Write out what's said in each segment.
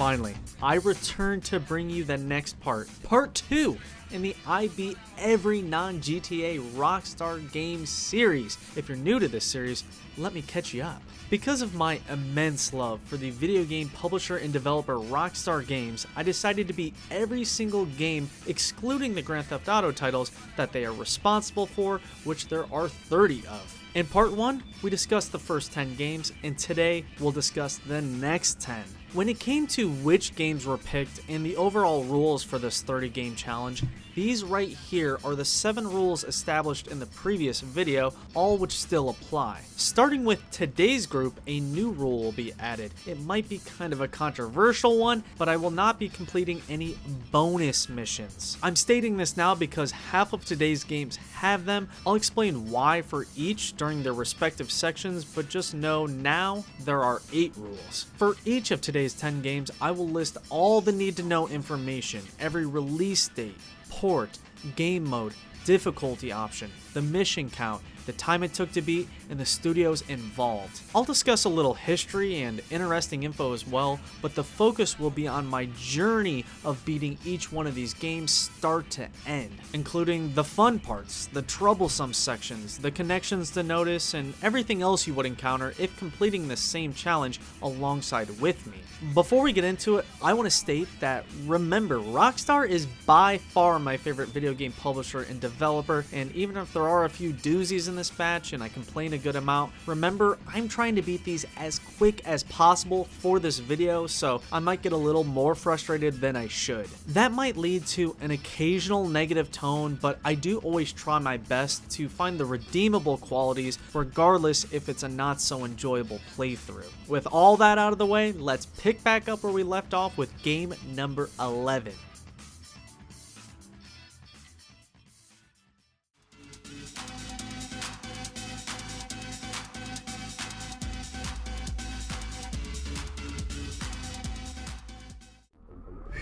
Finally, I return to bring you the next part 2 in the I Beat Every Non-GTA Rockstar game series. If you're new to this series, let me catch you up. Because of my immense love for the video game publisher and developer Rockstar Games, I decided to beat every single game, excluding the Grand Theft Auto titles, that they are responsible for, which there are 30 of. In part 1, we discussed the first 10 games, and today we'll discuss the next 10. When it came to which games were picked and the overall rules for this 30 game challenge, these right here are the 7 rules established in the previous video, all which still apply. Starting with today's group, a new rule will be added. It might be kind of a controversial one, but I will not be completing any bonus missions. I'm stating this now because half of today's games have them. I'll explain why for each during their respective sections, but just know now there are 8 rules. For each of today's 10 games, I will list all the need to know information, every release date, port, game mode, difficulty option, the mission count, the time it took to beat, and the studios involved. I'll discuss a little history and interesting info as well, but the focus will be on my journey of beating each one of these games start to end, including the fun parts, the troublesome sections, the connections to notice, and everything else you would encounter if completing the same challenge alongside with me. Before we get into it, I want to state that, remember, Rockstar is by far my favorite video game publisher and developer, and even if there are a few doozies in this batch and I complain a good amount, remember, I'm trying to beat these as quick as possible for this video, so I might get a little more frustrated than I should. That might lead to an occasional negative tone, but I do always try my best to find the redeemable qualities regardless if it's a not so enjoyable playthrough. With all that out of the way, let's pick back up where we left off with game number 11.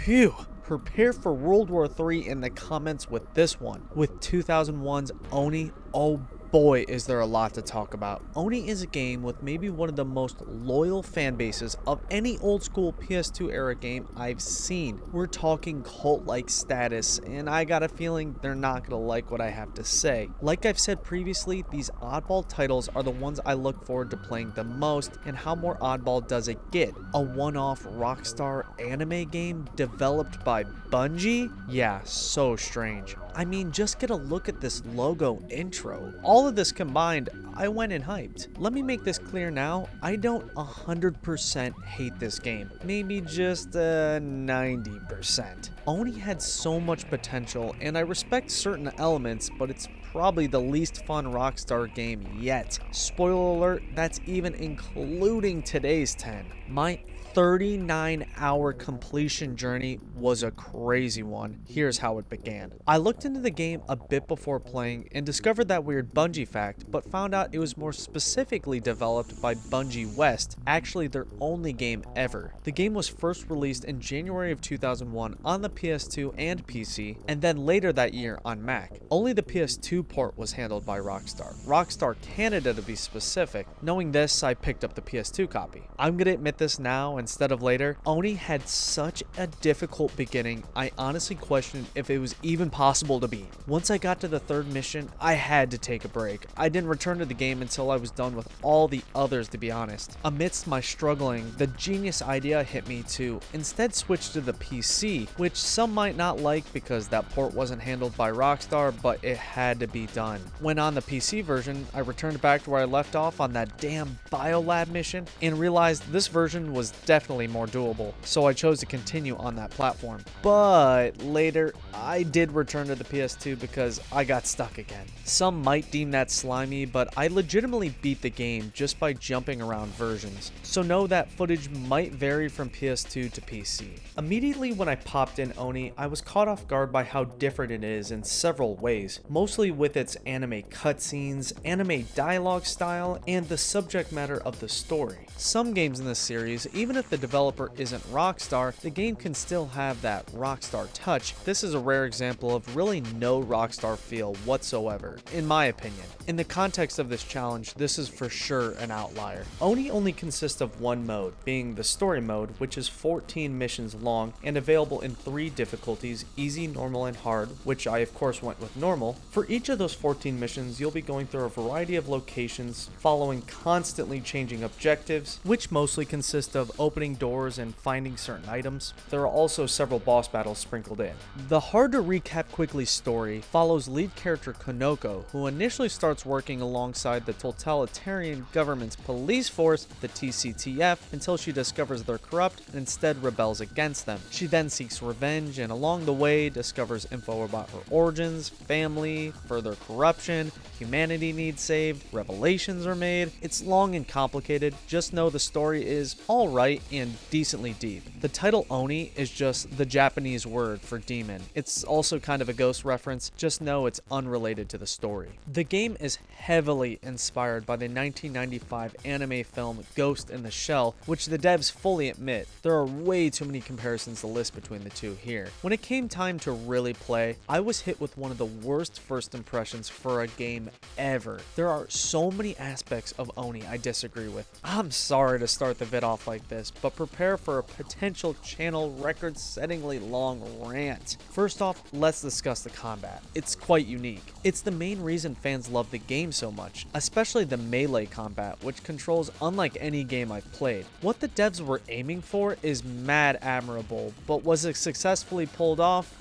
Phew. Prepare for World War III in the comments with this one. With 2001's Oni, oh boy is there a lot to talk about. Oni is a game with maybe one of the most loyal fan bases of any old school PS2 era game I've seen. We're talking cult-like status, and I got a feeling they're not gonna like what I have to say. Like I've said previously, these oddball titles are the ones I look forward to playing the most, and how more oddball does it get? A one-off Rockstar anime game developed by Bungie? Yeah, so strange. I mean, just get a look at this logo intro. All of this combined, I went in hyped. Let me make this clear now, I don't 100% hate this game. Maybe just 90%. Oni had so much potential, and I respect certain elements, but it's probably the least fun Rockstar game yet. Spoiler alert, that's even including today's 10. My 39-hour completion journey was a crazy one. Here's how it began. I looked into the game a bit before playing and discovered that weird Bungie fact, but found out it was more specifically developed by Bungie West, actually their only game ever. The game was first released in January of 2001 on the PS2 and PC, and then later that year on Mac. Only the PS2 port was handled by Rockstar. Rockstar Canada to be specific. Knowing this, I picked up the PS2 copy. I'm gonna admit this now instead of later, Oni had such a difficult beginning, I honestly questioned if it was even possible to beat. Once I got to the third mission, I had to take a break. I didn't return to the game until I was done with all the others, to be honest. Amidst my struggling, the genius idea hit me to instead switch to the PC, which some might not like because that port wasn't handled by Rockstar, but it had to be done. When on the PC version, I returned back to where I left off on that damn biolab mission and realized this version was definitely more doable, so I chose to continue on that platform. But later, I did return to the PS2 because I got stuck again. Some might deem that slimy, but I legitimately beat the game just by jumping around versions, so know that footage might vary from PS2 to PC. Immediately when I popped in Oni, I was caught off guard by how different it is in several ways, mostly with its anime cutscenes, anime dialogue style, and the subject matter of the story. Some games in this series, even if the developer isn't Rockstar, the game can still have that Rockstar touch. This is a rare example of really no Rockstar feel whatsoever, in my opinion. In the context of this challenge, this is for sure an outlier. Oni only consists of one mode, being the story mode, which is 14 missions long and available in 3 difficulties, easy, normal, and hard, which I of course went with normal. For each of those 14 missions, you'll be going through a variety of locations, following constantly changing objectives, which mostly consist of opening doors and finding certain items. There are also several boss battles sprinkled in. The hard to recap quickly story follows lead character Konoko, who initially starts working alongside the totalitarian government's police force, the TCTF, until she discovers they're corrupt and instead rebels against them. She then seeks revenge and along the way discovers info about her origins, family, further corruption, humanity needs saved, revelations are made. It's long and complicated, just know the story is alright and decently deep. The title Oni is just the Japanese word for demon. It's also kind of a ghost reference, just know it's unrelated to the story. The game is heavily inspired by the 1995 anime film Ghost in the Shell, which the devs fully admit. There are way too many comparisons to list between the two here. When it came time to really play, I was hit with one of the worst first impressions for a game ever. There are so many aspects of Oni I disagree with. I'm sorry to start the vid off like this, but prepare for a potential channel record-settingly long rant. First off, let's discuss the combat. It's quite unique. It's the main reason fans love the game so much, especially the melee combat, which controls unlike any game I've played. What the devs were aiming for is mad admirable, but was it successfully pulled off?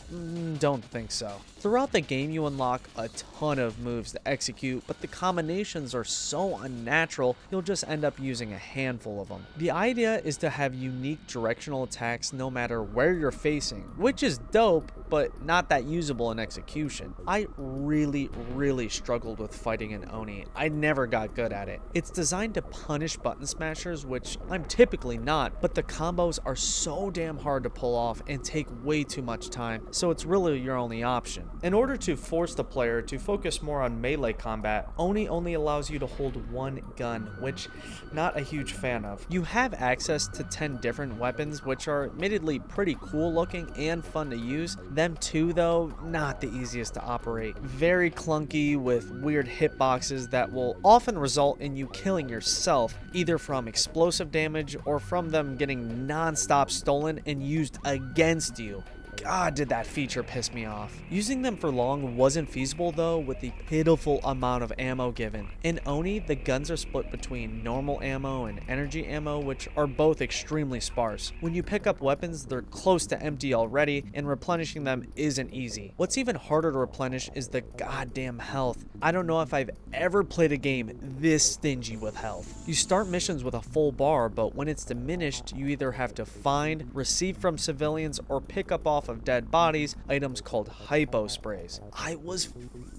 Don't think so. Throughout the game, you unlock a ton of moves to execute, but the combinations are so unnatural, you'll just end up using a handful of them. The idea is to have unique directional attacks no matter where you're facing, which is dope, but not that usable in execution. I really struggled with fighting in Oni. I never got good at it. It's designed to punish button smashers, which I'm typically not, but the combos are so damn hard to pull off and take way too much time, so it's really your only option. In order to force the player to focus more on melee combat, Oni only allows you to hold one gun, which not a huge fan of. You have access to 10 different weapons, which are admittedly pretty cool looking and fun to use. Them too, though, not the easiest to operate. Very clunky with weird hitboxes that will often result in you killing yourself, either from explosive damage or from them getting non-stop stolen and used against you. God, did that feature piss me off. Using them for long wasn't feasible though with the pitiful amount of ammo given. In Oni, the guns are split between normal ammo and energy ammo, which are both extremely sparse. When you pick up weapons, they're close to empty already, and replenishing them isn't easy. What's even harder to replenish is the goddamn health. I don't know if I've ever played a game this stingy with health. You start missions with a full bar, but when it's diminished, you either have to find, receive from civilians, or pick up off of dead bodies items called hypo sprays. I was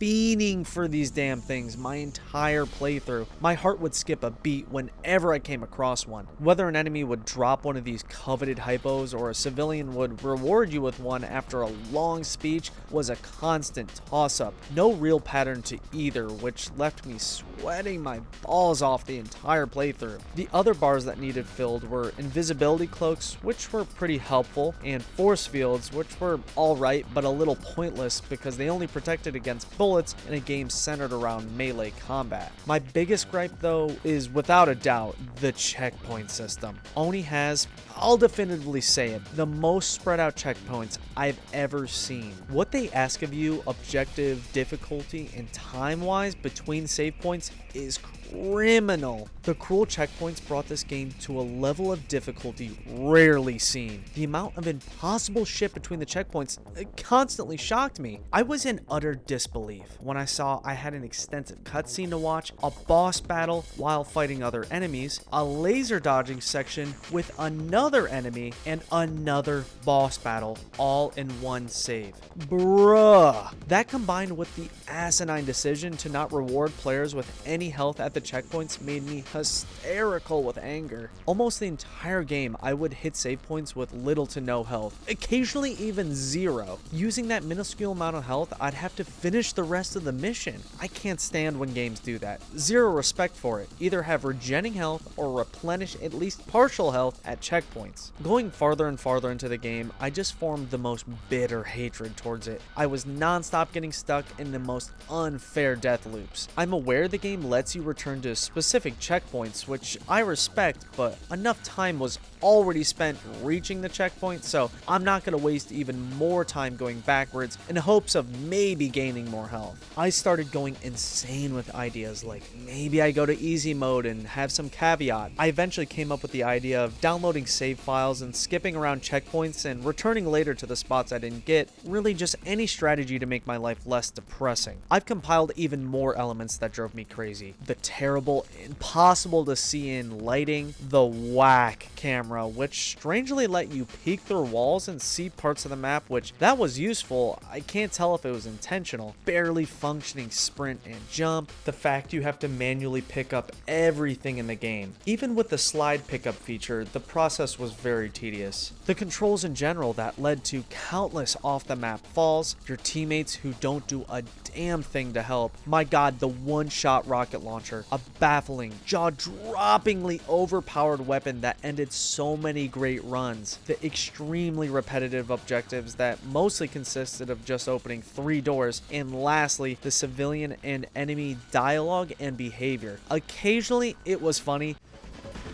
fiending for these damn things my entire playthrough. My heart would skip a beat whenever I came across one. Whether an enemy would drop one of these coveted hypos or a civilian would reward you with one after a long speech was a constant toss-up. No real pattern to either, which left me sweating my balls off the entire playthrough. The other bars that needed filled were invisibility cloaks, which were pretty helpful, and force fields, which were alright but a little pointless because they only protected against bullets in a game centered around melee combat. My biggest gripe though is without a doubt the checkpoint system. Oni has, I'll definitively say it, the most spread out checkpoints I've ever seen. What they ask of you, objective, difficulty, and time wise between save points is criminal. The cruel checkpoints brought this game to a level of difficulty rarely seen. The amount of impossible shit between the checkpoints constantly shocked me. I was in utter disbelief when I saw I had an extensive cutscene to watch, a boss battle while fighting other enemies, a laser dodging section with another enemy, and another boss battle all in one save. Bruh. That combined with the asinine decision to not reward players with any health at the the checkpoints made me hysterical with anger. Almost the entire game, I would hit save points with little to no health, occasionally even 0. Using that minuscule amount of health, I'd have to finish the rest of the mission. I can't stand when games do that. Zero respect for it. Either have regenerating health or replenish at least partial health at checkpoints. Going farther and farther into the game, I just formed the most bitter hatred towards it. I was non-stop getting stuck in the most unfair death loops. I'm aware the game lets you return to specific checkpoints, which I respect, but enough time was already spent reaching the checkpoint, so I'm not going to waste even more time going backwards in hopes of maybe gaining more health. I started going insane with ideas like maybe I go to easy mode and have some caveat. I eventually came up with the idea of downloading save files and skipping around checkpoints and returning later to the spots I didn't get, really just any strategy to make my life less depressing. I've compiled even more elements that drove me crazy. The terrible, impossible to see in lighting, the whack camera, which strangely let you peek through walls and see parts of the map, which that was useful. I can't tell if it was intentional. Barely functioning sprint and jump. The fact you have to manually pick up everything in the game. Even with the slide pickup feature, the process was very tedious. The controls in general that led to countless off the map falls, your teammates who don't do a damn thing to help. My god, the one-shot rocket launcher, a baffling, jaw-droppingly overpowered weapon that ended so many great runs. The extremely repetitive objectives that mostly consisted of just opening 3 doors, and lastly, the civilian and enemy dialogue and behavior. Occasionally, it was funny.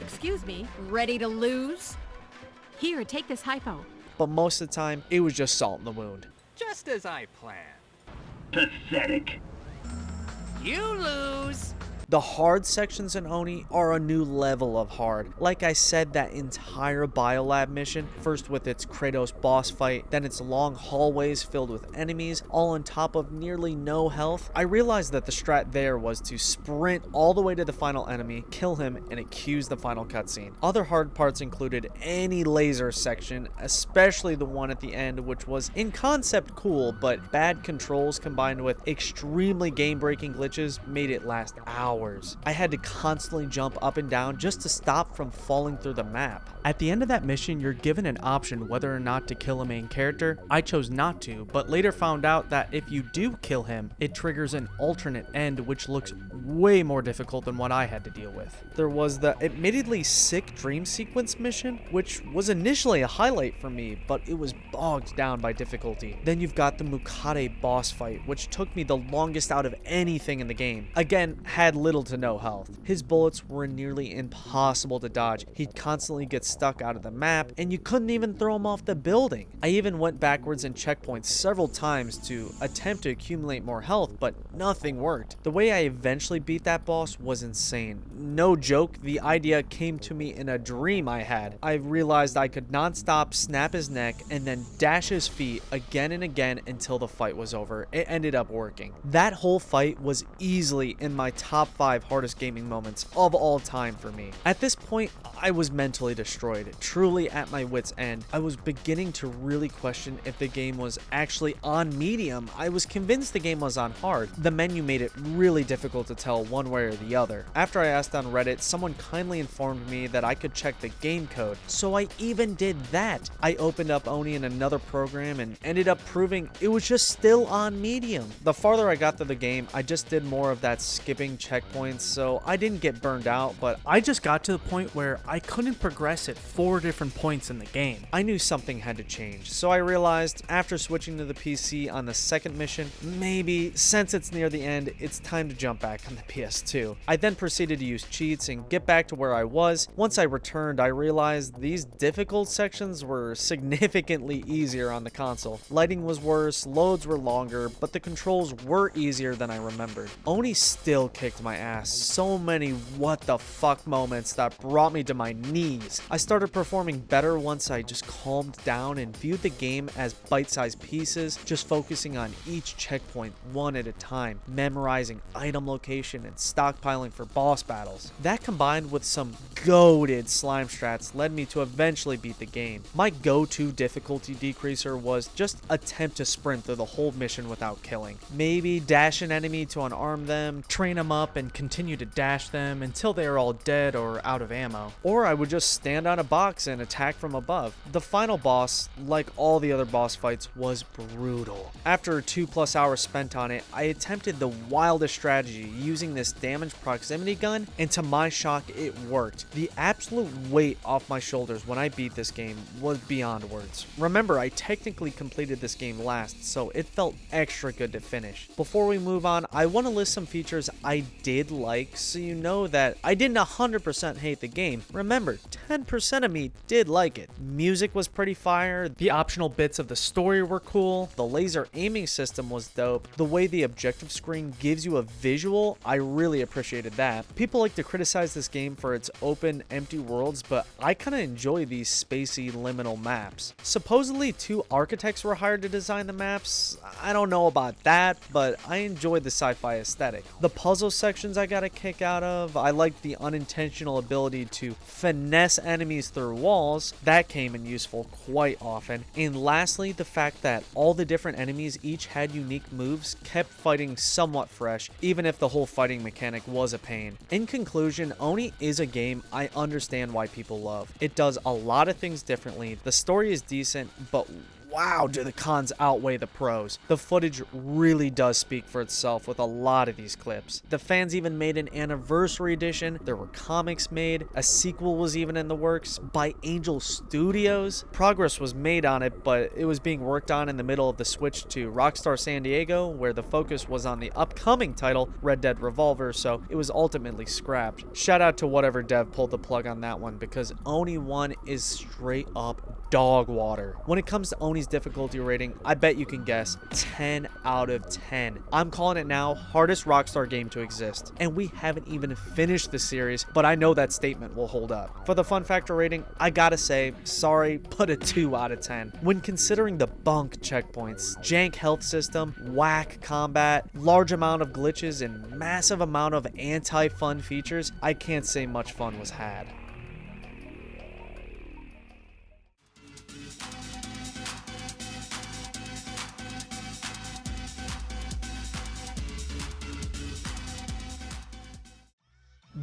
Excuse me, ready to lose? Here, take this hypo. But most of the time, it was just salt in the wound. Just as I planned. Pathetic. You lose! The hard sections in Oni are a new level of hard. Like I said, that entire biolab mission, first with its Kratos boss fight, then its long hallways filled with enemies, all on top of nearly no health. I realized that the strat there was to sprint all the way to the final enemy, kill him, and accuse the final cutscene. Other hard parts included any laser section, especially the one at the end, which was in concept cool, but bad controls combined with extremely game-breaking glitches made it last hours. I had to constantly jump up and down just to stop from falling through the map. At the end of that mission, you're given an option whether or not to kill a main character. I chose not to, but later found out that if you do kill him, it triggers an alternate end, which looks way more difficult than what I had to deal with. There was the admittedly sick dream sequence mission, which was initially a highlight for me, but it was bogged down by difficulty. Then you've got the Mukade boss fight, which took me the longest out of anything in the game. Again, had little to no health. His bullets were nearly impossible to dodge. He'd constantly get stuck out of the map, and you couldn't even throw him off the building. I even went backwards in checkpoints several times to attempt to accumulate more health, but nothing worked. The way I eventually beat that boss was insane. No joke, the idea came to me in a dream I had. I realized I could non-stop snap his neck and then dash his feet again and again until the fight was over. It ended up working. That whole fight was easily in my top 5 hardest gaming moments of all time for me. At this point, I was mentally destroyed, truly at my wit's end. I was beginning to really question if the game was actually on medium. I was convinced the game was on hard. The menu made it really difficult to tell one way or the other. After I asked on Reddit, someone kindly informed me that I could check the game code, so I even did that. I opened up Oni in another program and ended up proving it was just still on medium. The farther I got through the game, I just did more of that skipping checkpoints, so I didn't get burned out, but I just got to the point where I couldn't progress at 4 different points in the game. I knew something had to change, so I realized after switching to the PC on the second mission, maybe since it's near the end, it's time to jump back on the PS2. I then proceeded to use cheats and get back to where I was. Once I returned, I realized these difficult sections were significantly easier on the console. Lighting was worse, loads were longer, but the controls were easier than I remembered. Oni still kicked my ass. So many what the fuck moments that brought me to my knees. I started performing better once I just calmed down and viewed the game as bite-sized pieces, just focusing on each checkpoint one at a time, memorizing item location and stockpiling for boss battles. That combined with some goated slime strats led me to eventually beat the game. My go-to difficulty decreaser was just attempt to sprint through the whole mission without killing. Maybe dash an enemy to unarm them, train them up, and and continue to dash them until they are all dead or out of ammo. Or I would just stand on a box and attack from above. The final boss, like all the other boss fights, was brutal. After 2+ hours spent on it, I attempted the wildest strategy using this damage proximity gun, and to my shock, it worked. The absolute weight off my shoulders when I beat this game was beyond words. Remember, I technically completed this game last, so it felt extra good to finish. Before we move on, I want to list some features I did like, so you know that I didn't 100% hate the game. Remember, 10% of me did like it. Music was pretty fire, the optional bits of the story were cool, the laser aiming system was dope, the way the objective screen gives you a visual, I really appreciated that. People like to criticize this game for its open, empty worlds, but I kinda enjoy these spacey, liminal maps. Supposedly 2 architects were hired to design the maps. I don't know about that, but I enjoyed the sci-fi aesthetic. The puzzle sections I got a kick out of. I liked the unintentional ability to finesse enemies through walls. That came in useful quite often. And lastly, the fact that all the different enemies each had unique moves kept fighting somewhat fresh, even if the whole fighting mechanic was a pain. In conclusion, Oni is a game I understand why people love. It does a lot of things differently. The story is decent, but wow, do the cons outweigh the pros. The footage really does speak for itself with a lot of these clips. The fans even made an anniversary edition, there were comics made, a sequel was even in the works by Angel Studios. Progress was made on it, but it was being worked on in the middle of the switch to Rockstar San Diego, where the focus was on the upcoming title, Red Dead Revolver, so it was ultimately scrapped. Shout out to whatever dev pulled the plug on that one, because Oni 1 is straight up dog water. When it comes to Oni's difficulty rating, I bet you can guess 10 out of 10. I'm calling it now, hardest Rockstar game to exist. And we haven't even finished the series, but I know that statement will hold up. For the fun factor rating, I gotta say, sorry, but a 2 out of 10. When considering the bunk checkpoints, jank health system, whack combat, large amount of glitches, and massive amount of anti-fun features, I can't say much fun was had.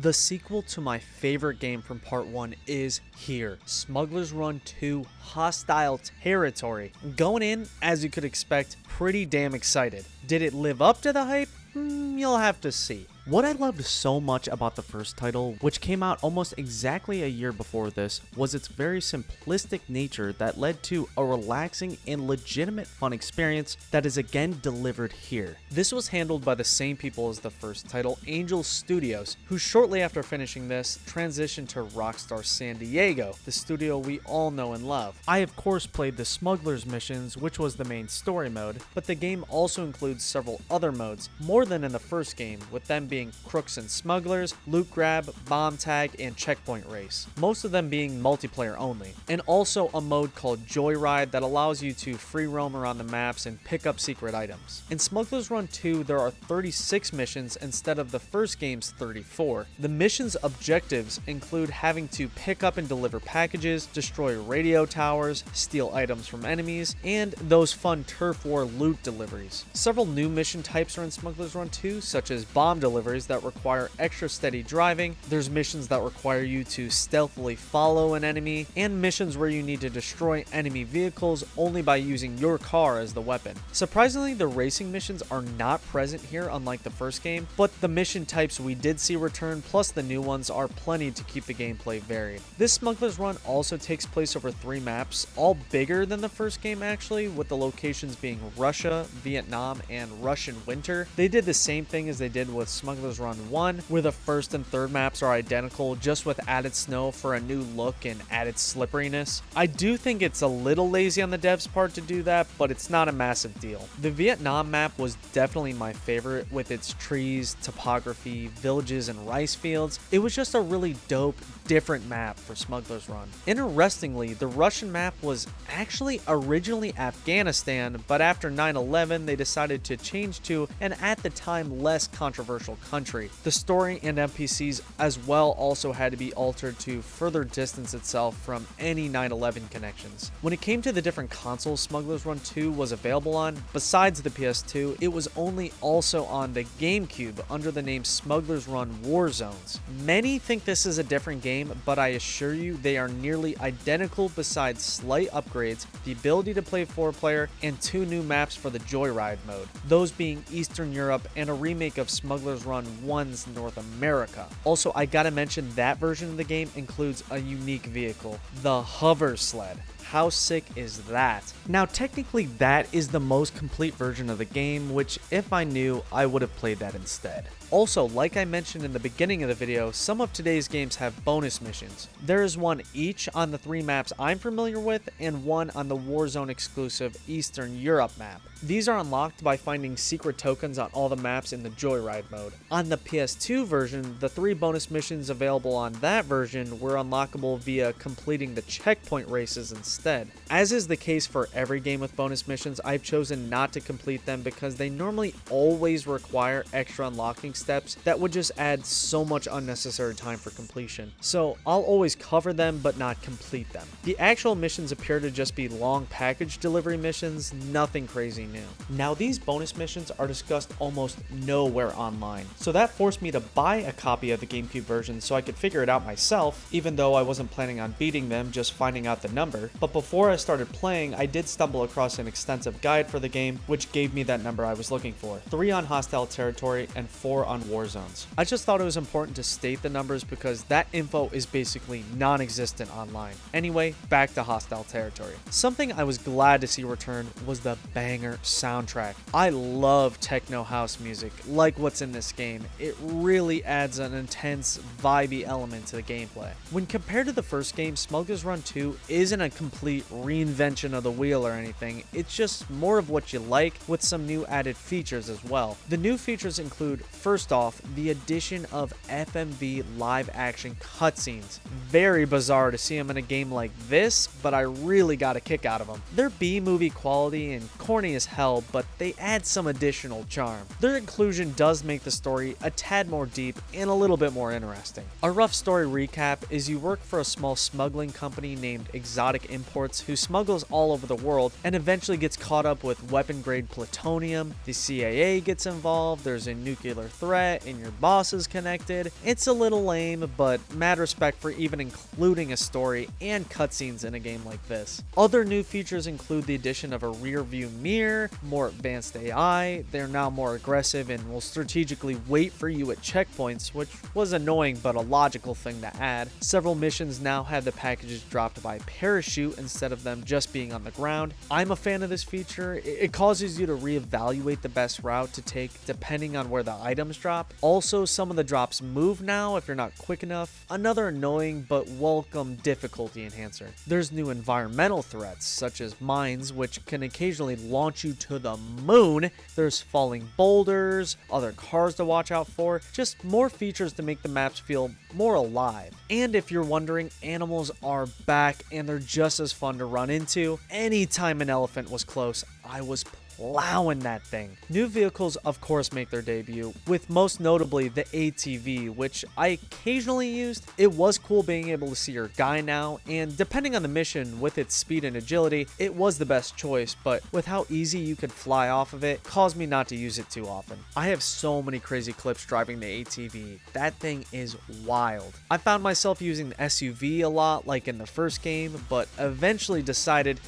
The sequel to my favorite game from part 1 is here. Smugglers Run 2 Hostile Territory. Going in, as you could expect, pretty damn excited. Did it live up to the hype? You'll have to see. What I loved so much about the first title, which came out almost exactly a year before this, was its very simplistic nature that led to a relaxing and legitimate fun experience that is again delivered here. This was handled by the same people as the first title, Angel Studios, who shortly after finishing this transitioned to Rockstar San Diego, the studio we all know and love. I of course played the Smugglers missions, which was the main story mode, but the game also includes several other modes, more than in the first game, with them being crooks and smugglers, loot grab, bomb tag, and checkpoint race. Most of them being multiplayer only. And also a mode called Joyride that allows you to free roam around the maps and pick up secret items. In Smugglers Run 2, there are 36 missions instead of the first game's 34. The mission's objectives include having to pick up and deliver packages, destroy radio towers, steal items from enemies, and those fun turf war loot deliveries. Several new mission types are in Smugglers Run 2, such as bomb deliveries that require extra steady driving, there's missions that require you to stealthily follow an enemy, and missions where you need to destroy enemy vehicles only by using your car as the weapon. Surprisingly, the racing missions are not present here unlike the first game, but the mission types we did see return plus the new ones are plenty to keep the gameplay varied. This Smugglers Run also takes place over 3 maps, all bigger than the first game actually, with the locations being Russia, Vietnam, and Russian winter. They did the same thing as they did with Smugglers Run 1, where the first and third maps are identical, just with added snow for a new look and added slipperiness. I do think it's a little lazy on the devs' part to do that, but it's not a massive deal. The Vietnam map was definitely my favorite, with its trees, topography, villages, and rice fields. It was just a really dope, different map for Smugglers Run. Interestingly, the Russian map was actually originally Afghanistan, but after 9/11 they decided to change to an at the time less controversial country. The story and NPCs as well also had to be altered to further distance itself from any 9/11 connections. When it came to the different consoles Smugglers Run 2 was available on, besides the PS2, it was only also on the GameCube under the name Smugglers Run Warzones. Many think this is a different game, but I assure you they are nearly identical besides slight upgrades, the ability to play 4-player, and 2 new maps for the Joyride mode, those being Eastern Europe and a remake of Smugglers Run 1's North America. Also, I gotta mention that version of the game includes a unique vehicle, the Hover Sled. How sick is that? Now, technically, that is the most complete version of the game, which if I knew, I would have played that instead. Also, like I mentioned in the beginning of the video, some of today's games have bonus missions. There is one each on the 3 maps I'm familiar with, and one on the Warzone exclusive Eastern Europe map. These are unlocked by finding secret tokens on all the maps in the Joyride mode. On the PS2 version, the 3 bonus missions available on that version were unlockable via completing the checkpoint races instead. As is the case for every game with bonus missions, I've chosen not to complete them because they normally always require extra unlocking steps that would just add so much unnecessary time for completion. So I'll always cover them but not complete them. The actual missions appear to just be long package delivery missions, nothing crazy new. Now, these bonus missions are discussed almost nowhere online, so that forced me to buy a copy of the GameCube version so I could figure it out myself, even though I wasn't planning on beating them, just finding out the number. But before I started playing, I did stumble across an extensive guide for the game, which gave me that number I was looking for: 3 on hostile territory and 4 on war zones. I just thought it was important to state the numbers because that info is basically non-existent online. Anyway, back to hostile territory. Something I was glad to see return was the banger soundtrack. I love techno house music, like what's in this game. It really adds an intense, vibey element to the gameplay. When compared to the first game, Smugglers Run 2 isn't a complete reinvention of the wheel or anything, it's just more of what you like with some new added features as well. The new features include, first off, the addition of FMV live action cutscenes. Very bizarre to see them in a game like this, but I really got a kick out of them. They're B-movie quality and corny as hell, but they add some additional charm. Their inclusion does make the story a tad more deep and a little bit more interesting. A rough story recap is you work for a small smuggling company named Exotic Imports who smuggles all over the world and eventually gets caught up with weapon-grade plutonium. The CIA gets involved, there's a nuclear threat, and your boss is connected. It's a little lame, but mad respect for even including a story and cutscenes in a game like this. Other new features include the addition of a rear view mirror, more advanced AI, they're now more aggressive and will strategically wait for you at checkpoints, which was annoying but a logical thing to add. Several missions now have the packages dropped by parachute instead of them just being on the ground. I'm a fan of this feature. It causes you to reevaluate the best route to take depending on where the items drop. Also, some of the drops move now if you're not quick enough. Another annoying but welcome difficulty enhancer. There's new environmental threats such as mines, which can occasionally launch you to the moon. There's falling boulders, other cars to watch out for, just more features to make the maps feel more alive. And if you're wondering, animals are back and they're just as fun to run into. Anytime an elephant was close, I was plowing that thing. New vehicles of course make their debut, with most notably the ATV, which I occasionally used. It was cool being able to see your guy now, and depending on the mission, with its speed and agility, it was the best choice, but with how easy you could fly off of it, caused me not to use it too often. I have so many crazy clips driving the ATV. That thing is wild. I found myself using the SUV a lot like in the first game, but eventually decided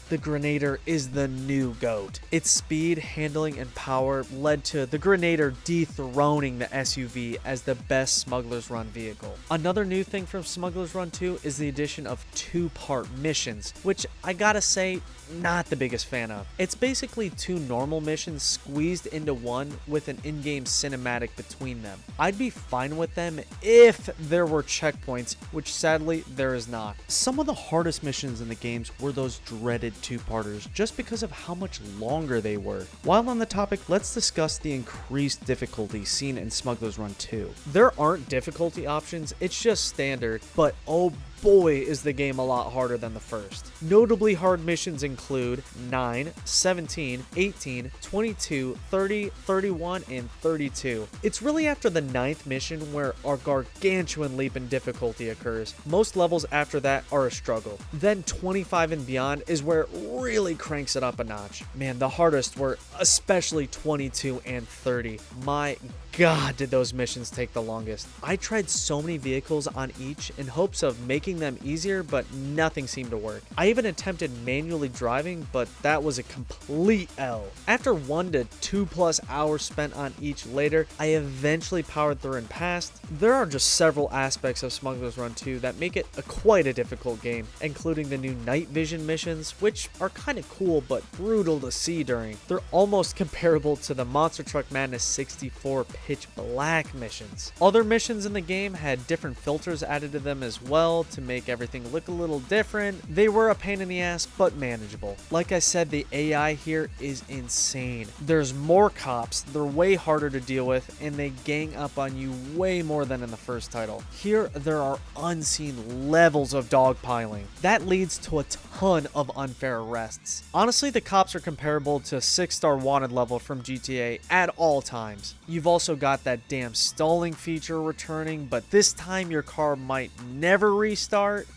the Grenadier is the new GOAT. Its speed, handling, and power led to the Grenadier dethroning the SUV as the best Smugglers Run vehicle. Another new thing from Smugglers Run 2 is the addition of 2-part missions, which I gotta say, not the biggest fan of. It's basically 2 normal missions squeezed into one with an in-game cinematic between them. I'd be fine with them if there were checkpoints, which sadly there is not. Some of the hardest missions in the games were those dreaded 2-parters just because of how much longer they were. While on the topic, let's discuss the increased difficulty seen in Smugglers Run 2. There aren't difficulty options, it's just standard, but oh boy is the game a lot harder than the first. Notably hard missions include 9, 17, 18, 22, 30, 31, and 32. It's really after the 9th mission where our gargantuan leap in difficulty occurs. Most levels after that are a struggle. Then 25 and beyond is where it really cranks it up a notch. Man, the hardest were especially 22 and 30. My God, did those missions take the longest. I tried so many vehicles on each in hopes of making them easier, but nothing seemed to work. I even attempted manually driving, but that was a complete L. After 1 to 2+ hours spent on each later, I eventually powered through and passed. There are just several aspects of Smugglers Run 2 that make it quite a difficult game, including the new night vision missions, which are kind of cool but brutal to see during. They're almost comparable to the Monster Truck Madness 64 pitch black missions. Other missions in the game had different filters added to them as well to make everything look a little different. They were a pain in the ass, but manageable. Like I said, the AI here is insane. There's more cops, they're way harder to deal with, and they gang up on you way more than in the first title. Here, there are unseen levels of dogpiling. That leads to a ton of unfair arrests. Honestly, the cops are comparable to 6-star wanted level from GTA at all times. You've also got that damn stalling feature returning, but this time your car might never restart.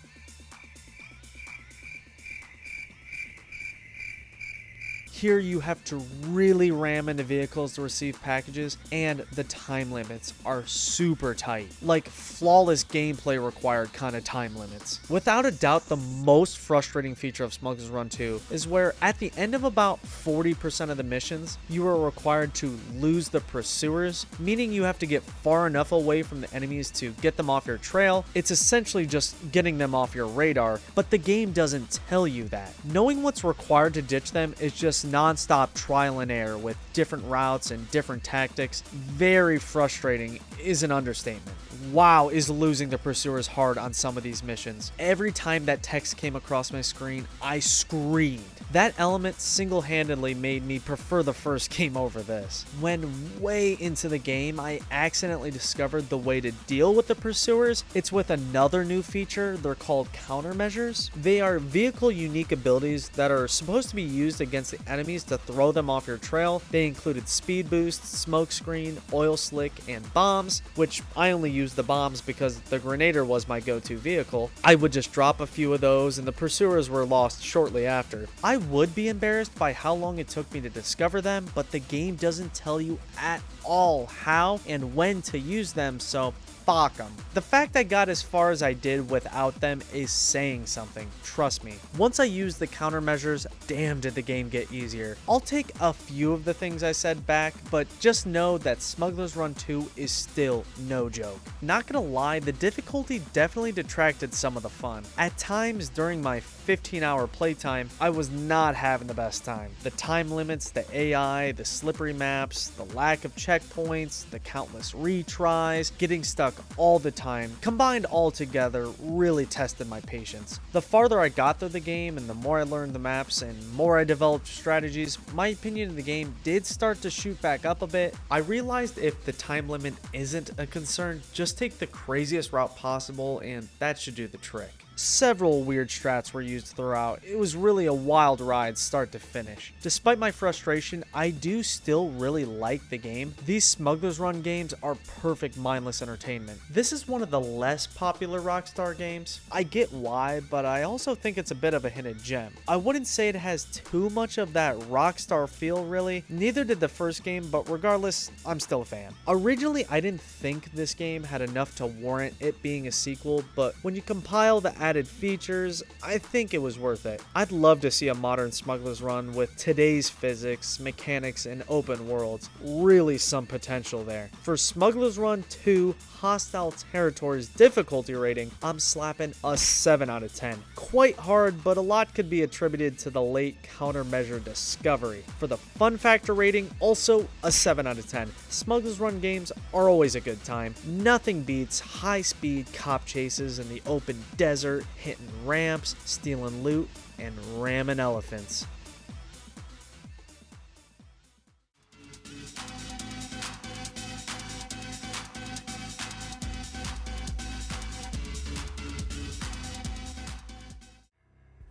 Here you have to really ram into vehicles to receive packages, and the time limits are super tight. Like flawless gameplay required kind of time limits. Without a doubt, the most frustrating feature of Smugglers Run 2 is where at the end of about 40% of the missions, you are required to lose the pursuers, meaning you have to get far enough away from the enemies to get them off your trail. It's essentially just getting them off your radar, but the game doesn't tell you that. Knowing what's required to ditch them is just non-stop trial and error with different routes and different tactics. Very frustrating is an understatement. Wow, is losing the pursuers hard on some of these missions. Every time that text came across my screen, I screamed. That element single-handedly made me prefer the first game over this. When way into the game, I accidentally discovered the way to deal with the pursuers. It's with another new feature. They're called countermeasures. They are vehicle-unique abilities that are supposed to be used against the enemies to throw them off your trail. They included speed boost, smoke screen, oil slick, and bombs, which I only used the bombs because the Grenader was my go-to vehicle. I would just drop a few of those and the pursuers were lost shortly after. I would be embarrassed by how long it took me to discover them, but the game doesn't tell you at all how and when to use them, so fuck them. The fact I got as far as I did without them is saying something, trust me. Once I used the countermeasures, damn did the game get easier. I'll take a few of the things I said back, but just know that Smugglers Run 2 is still no joke. Not gonna lie, the difficulty definitely detracted some of the fun. At times during my 15-hour playtime, I was not having the best time. The time limits, the AI, the slippery maps, the lack of checkpoints, the countless retries, getting stuck all the time, combined all together, really tested my patience. The farther I got through the game and the more I learned the maps and more I developed strategies, my opinion of the game did start to shoot back up a bit. I realized if the time limit isn't a concern, just take the craziest route possible and that should do the trick. Several weird strats were used throughout. It was really a wild ride start to finish. Despite my frustration, I do still really like the game. These Smugglers Run games are perfect mindless entertainment. This is one of the less popular Rockstar games. I get why, but I also think it's a bit of a hidden gem. I wouldn't say it has too much of that Rockstar feel really. Neither did the first game, but regardless, I'm still a fan. Originally, I didn't think this game had enough to warrant it being a sequel, but when you compile the added features, I think it was worth it. I'd love to see a modern Smugglers Run with today's physics, mechanics, and open worlds. Really some potential there. For Smugglers Run 2 Hostile Territories difficulty rating, I'm slapping a 7 out of 10. Quite hard, but a lot could be attributed to the late countermeasure discovery. For the fun factor rating, also a 7 out of 10. Smugglers Run games are always a good time. Nothing beats high-speed cop chases in the open desert, hitting ramps, stealing loot, and ramming elephants.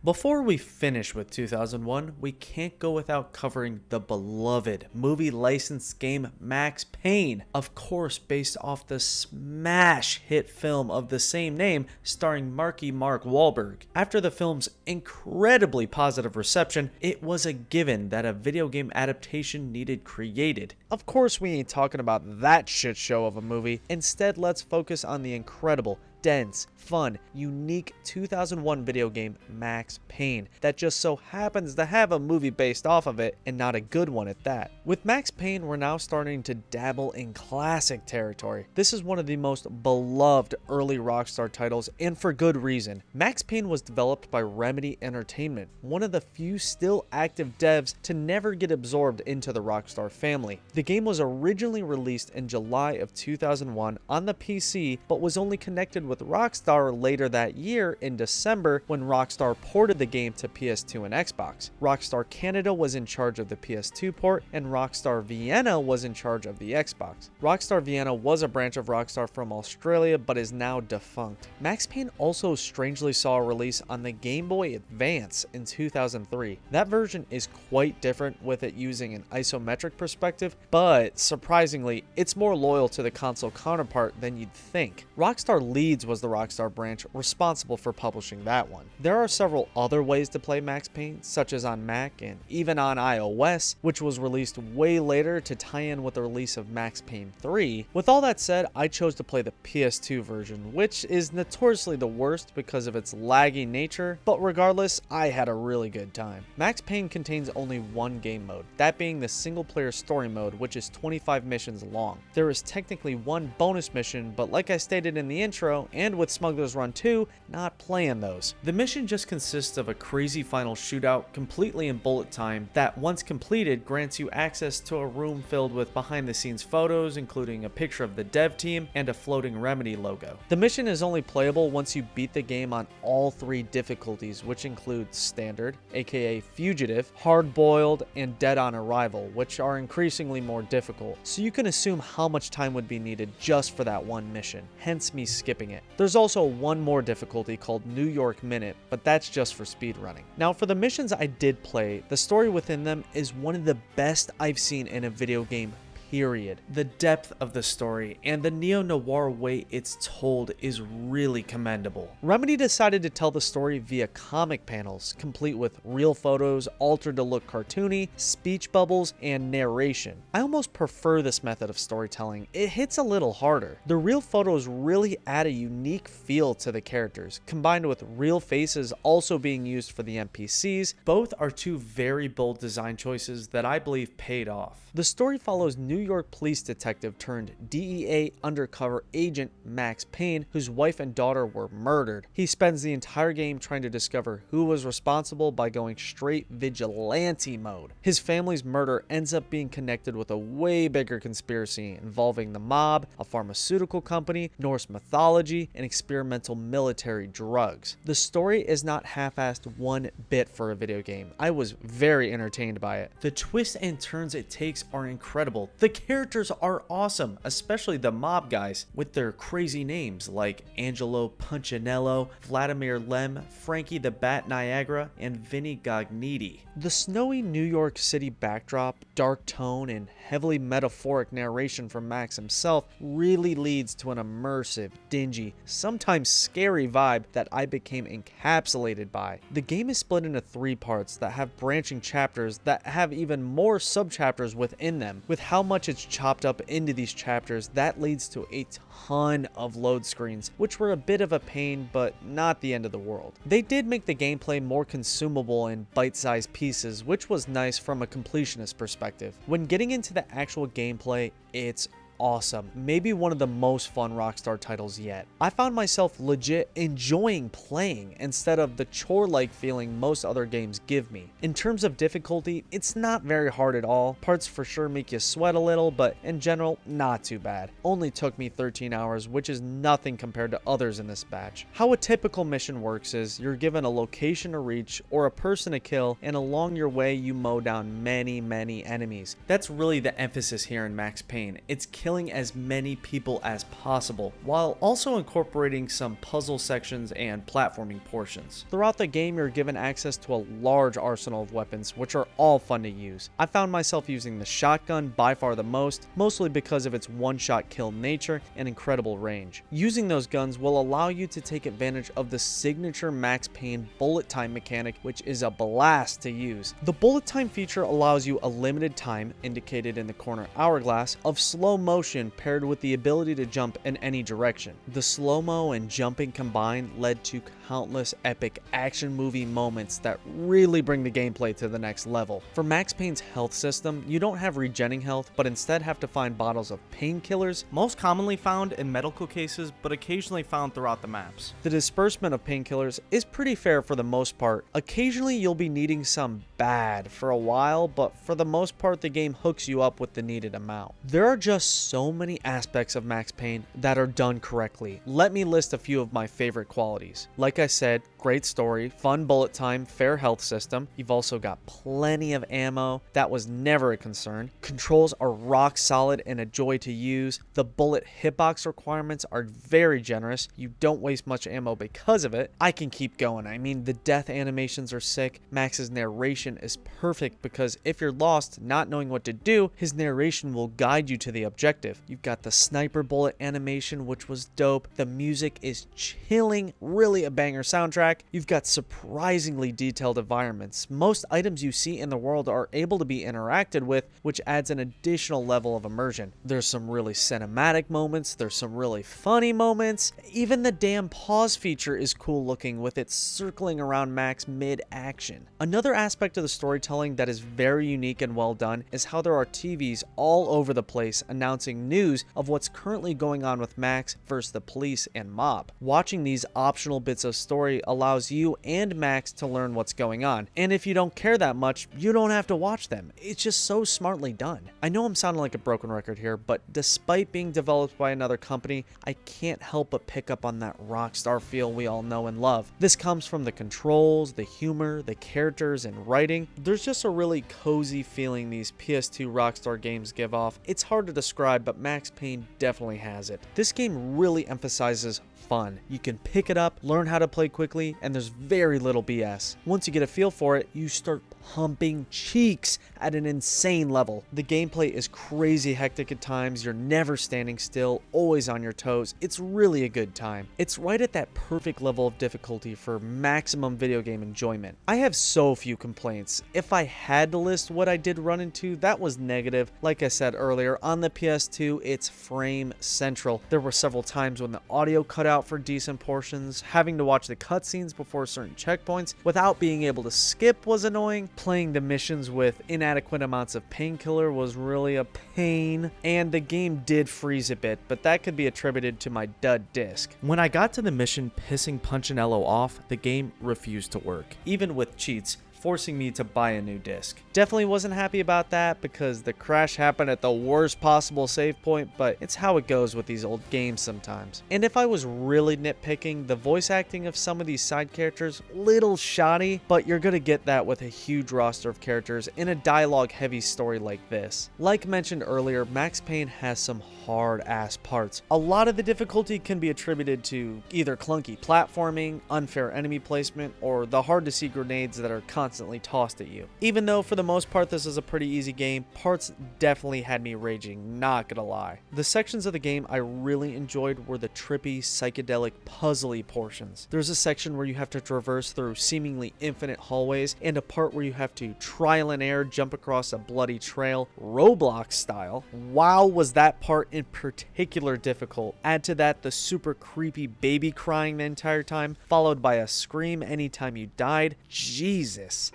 Before we finish with 2001, we can't go without covering the beloved movie licensed game Max Payne, of course based off the smash hit film of the same name starring Marky Mark Wahlberg. After the film's incredibly positive reception, it was a given that a video game adaptation needed created. Of course we ain't talking about that shit show of a movie, instead let's focus on the incredible, dense, fun, unique 2001 video game Max Payne that just so happens to have a movie based off of it, and not a good one at that. With Max Payne, we're now starting to dabble in classic territory. This is one of the most beloved early Rockstar titles, and for good reason. Max Payne was developed by Remedy Entertainment, one of the few still active devs to never get absorbed into the Rockstar family. The game was originally released in July of 2001 on the PC, but was only connected with Rockstar later that year in December when Rockstar ported the game to PS2 and Xbox. Rockstar Canada was in charge of the PS2 port, and Rockstar Vienna was in charge of the Xbox. Rockstar Vienna was a branch of Rockstar from Australia but is now defunct. Max Payne also strangely saw a release on the Game Boy Advance in 2003. That version is quite different, with it using an isometric perspective, but surprisingly, it's more loyal to the console counterpart than you'd think. Rockstar Leeds was the Rockstar branch responsible for publishing that one. There are several other ways to play Max Payne, such as on Mac and even on iOS, which was released way later to tie in with the release of Max Payne 3. With all that said, I chose to play the PS2 version, which is notoriously the worst because of its laggy nature, but regardless, I had a really good time. Max Payne contains only one game mode, that being the single player story mode, which is 25 missions long. There is technically one bonus mission, but like I stated in the intro, and with Smugglers Run 2, not playing those. The mission just consists of a crazy final shootout completely in bullet time that, once completed, grants you access to a room filled with behind the scenes photos, including a picture of the dev team and a floating Remedy logo. The mission is only playable once you beat the game on all three difficulties, which include Standard, aka Fugitive, Hard Boiled, and Dead on Arrival, which are increasingly more difficult, so you can assume how much time would be needed just for that one mission, hence me skipping it. There's also one more difficulty called New York Minute, but that's just for speedrunning. Now for the missions I did play, the story within them is one of the best I've seen in a video game, period. The depth of the story and the neo-noir way it's told is really commendable. Remedy decided to tell the story via comic panels, complete with real photos altered to look cartoony, speech bubbles, and narration. I almost prefer this method of storytelling. It hits a little harder. The real photos really add a unique feel to the characters, combined with real faces also being used for the NPCs. Both are two very bold design choices that I believe paid off. The story follows New York police detective turned DEA undercover agent Max Payne, whose wife and daughter were murdered. He spends the entire game trying to discover who was responsible by going straight vigilante mode. His family's murder ends up being connected with a way bigger conspiracy involving the mob, a pharmaceutical company, Norse mythology, and experimental military drugs. The story is not half-assed one bit for a video game. I was very entertained by it. The twists and turns it takes are incredible. The characters are awesome, especially the mob guys with their crazy names like Angelo Punchinello, Vladimir Lem, Frankie the Bat Niagara, and Vinny Gognitti. The snowy New York City backdrop, dark tone, and heavily metaphoric narration from Max himself really leads to an immersive, dingy, sometimes scary vibe that I became encapsulated by. The game is split into 3 parts that have branching chapters that have even more subchapters within them. With how much it's chopped up into these chapters, that leads to a ton of load screens, which were a bit of a pain, but not the end of the world. They did make the gameplay more consumable in bite-sized pieces, which was nice from a completionist perspective. When getting into the actual gameplay, it's awesome. Maybe one of the most fun Rockstar titles yet. I found myself legit enjoying playing instead of the chore-like feeling most other games give me. In terms of difficulty, it's not very hard at all. Parts for sure make you sweat a little, but in general, not too bad. Only took me 13 hours, which is nothing compared to others in this batch. How a typical mission works is you're given a location to reach or a person to kill, and along your way you mow down many enemies. That's really the emphasis here in Max Payne. It's killing killing as many people as possible, while also incorporating some puzzle sections and platforming portions. Throughout the game, you're given access to a large arsenal of weapons, which are all fun to use. I found myself using the shotgun by far the most, mostly because of its one-shot kill nature and incredible range. Using those guns will allow you to take advantage of the signature Max Payne bullet time mechanic, which is a blast to use. The bullet time feature allows you a limited time, indicated in the corner hourglass, of slow motion paired with the ability to jump in any direction. The slow-mo and jumping combined led to countless epic action movie moments that really bring the gameplay to the next level. For Max Payne's health system, you don't have regenning health, but instead have to find bottles of painkillers, most commonly found in medical cases, but occasionally found throughout the maps. The disbursement of painkillers is pretty fair for the most part. Occasionally you'll be needing some bad for a while, but for the most part the game hooks you up with the needed amount. There are just so many aspects of Max Payne that are done correctly. Let me list a few of my favorite qualities. Like I said, great story, fun bullet time, fair health system. You've also got plenty of ammo. That was never a concern. Controls are rock solid and a joy to use. The bullet hitbox requirements are very generous. You don't waste much ammo because of it. I can keep going. I mean, the death animations are sick. Max's narration is perfect because if you're lost, not knowing what to do, his narration will guide you to the objective. You've got the sniper bullet animation, which was dope. The music is chilling, really a banger soundtrack. You've got surprisingly detailed environments. Most items you see in the world are able to be interacted with, which adds an additional level of immersion. There's some really cinematic moments, there's some really funny moments. Even the damn pause feature is cool looking with it circling around Max mid-action. Another aspect of the storytelling that is very unique and well done is how there are TVs all over the place announcing news of what's currently going on with Max versus the police and mob. Watching these optional bits of story allows you and Max to learn what's going on, and if you don't care that much, you don't have to watch them. It's just so smartly done. I know I'm sounding like a broken record here, but despite being developed by another company, I can't help but pick up on that Rockstar feel we all know and love. This comes from the controls, the humor, the characters, and writing. There's just a really cozy feeling these PS2 Rockstar games give off. It's hard to describe, but Max Payne definitely has it. This game really emphasizes fun. You can pick it up, learn how to play quickly, and there's very little BS. Once you get a feel for it, you start pumping cheeks at an insane level. The gameplay is crazy hectic at times. You're never standing still, always on your toes. It's really a good time. It's right at that perfect level of difficulty for maximum video game enjoyment. I have so few complaints. If I had to list what I did run into, that was negative. Like I said earlier, on the PS2, it's frame central. There were several times when the audio cut out for decent portions. Having to watch the cutscenes before certain checkpoints without being able to skip was annoying. Playing the missions with inadequate amounts of painkiller was really a pain, and the game did freeze a bit, but that could be attributed to my dud disc. When I got to the mission pissing Punchinello off, the game refused to work, even with cheats, forcing me to buy a new disc. Definitely wasn't happy about that because the crash happened at the worst possible save point, but it's how it goes with these old games sometimes. And if I was really nitpicking, the voice acting of some of these side characters, little shoddy, but you're gonna get that with a huge roster of characters in a dialogue heavy story like this. Like mentioned earlier, Max Payne has some hard ass parts. A lot of the difficulty can be attributed to either clunky platforming, unfair enemy placement, or the hard to see grenades that are constantly tossed at you. Even though for the most part this is a pretty easy game, parts definitely had me raging, not gonna lie. The sections of the game I really enjoyed were the trippy, psychedelic, puzzly portions. There's a section where you have to traverse through seemingly infinite hallways, and a part where you have to trial and error jump across a bloody trail, Roblox style. Wow, was that part in particular difficult. Add to that the super creepy baby crying the entire time, followed by a scream anytime you died. Jesus.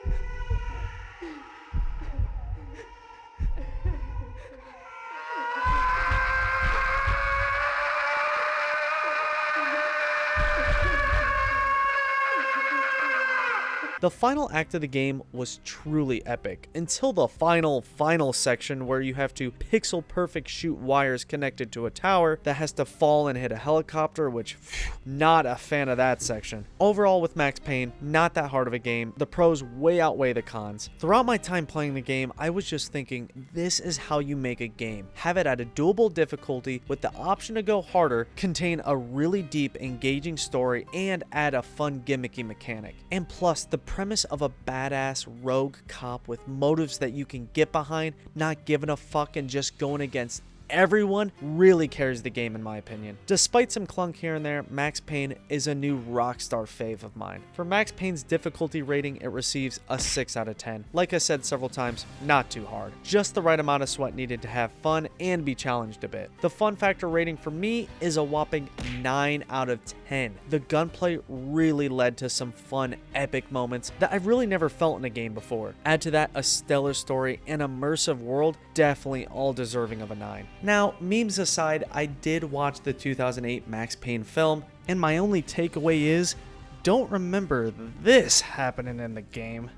The final act of the game was truly epic, until the final section where you have to pixel perfect shoot wires connected to a tower that has to fall and hit a helicopter, which, not a fan of that section. Overall with Max Payne, not that hard of a game. The pros way outweigh the cons. Throughout my time playing the game, I was just thinking, this is how you make a game. Have it at a doable difficulty with the option to go harder, contain a really deep, engaging story, and add a fun gimmicky mechanic. And plus, the premise of a badass rogue cop with motives that you can get behind, not giving a fuck and just going against everyone really carries the game in my opinion. Despite some clunk here and there, Max Payne is a new Rockstar fave of mine. For Max Payne's difficulty rating, it receives a 6 out of 10. Like I said several times, not too hard. Just the right amount of sweat needed to have fun and be challenged a bit. The fun factor rating for me is a whopping 9 out of 10. The gunplay really led to some fun, epic moments that I've really never felt in a game before. Add to that a stellar story and immersive world, definitely all deserving of a 9. Now, memes aside, I did watch the 2008 Max Payne film, and my only takeaway is, don't remember this happening in the game.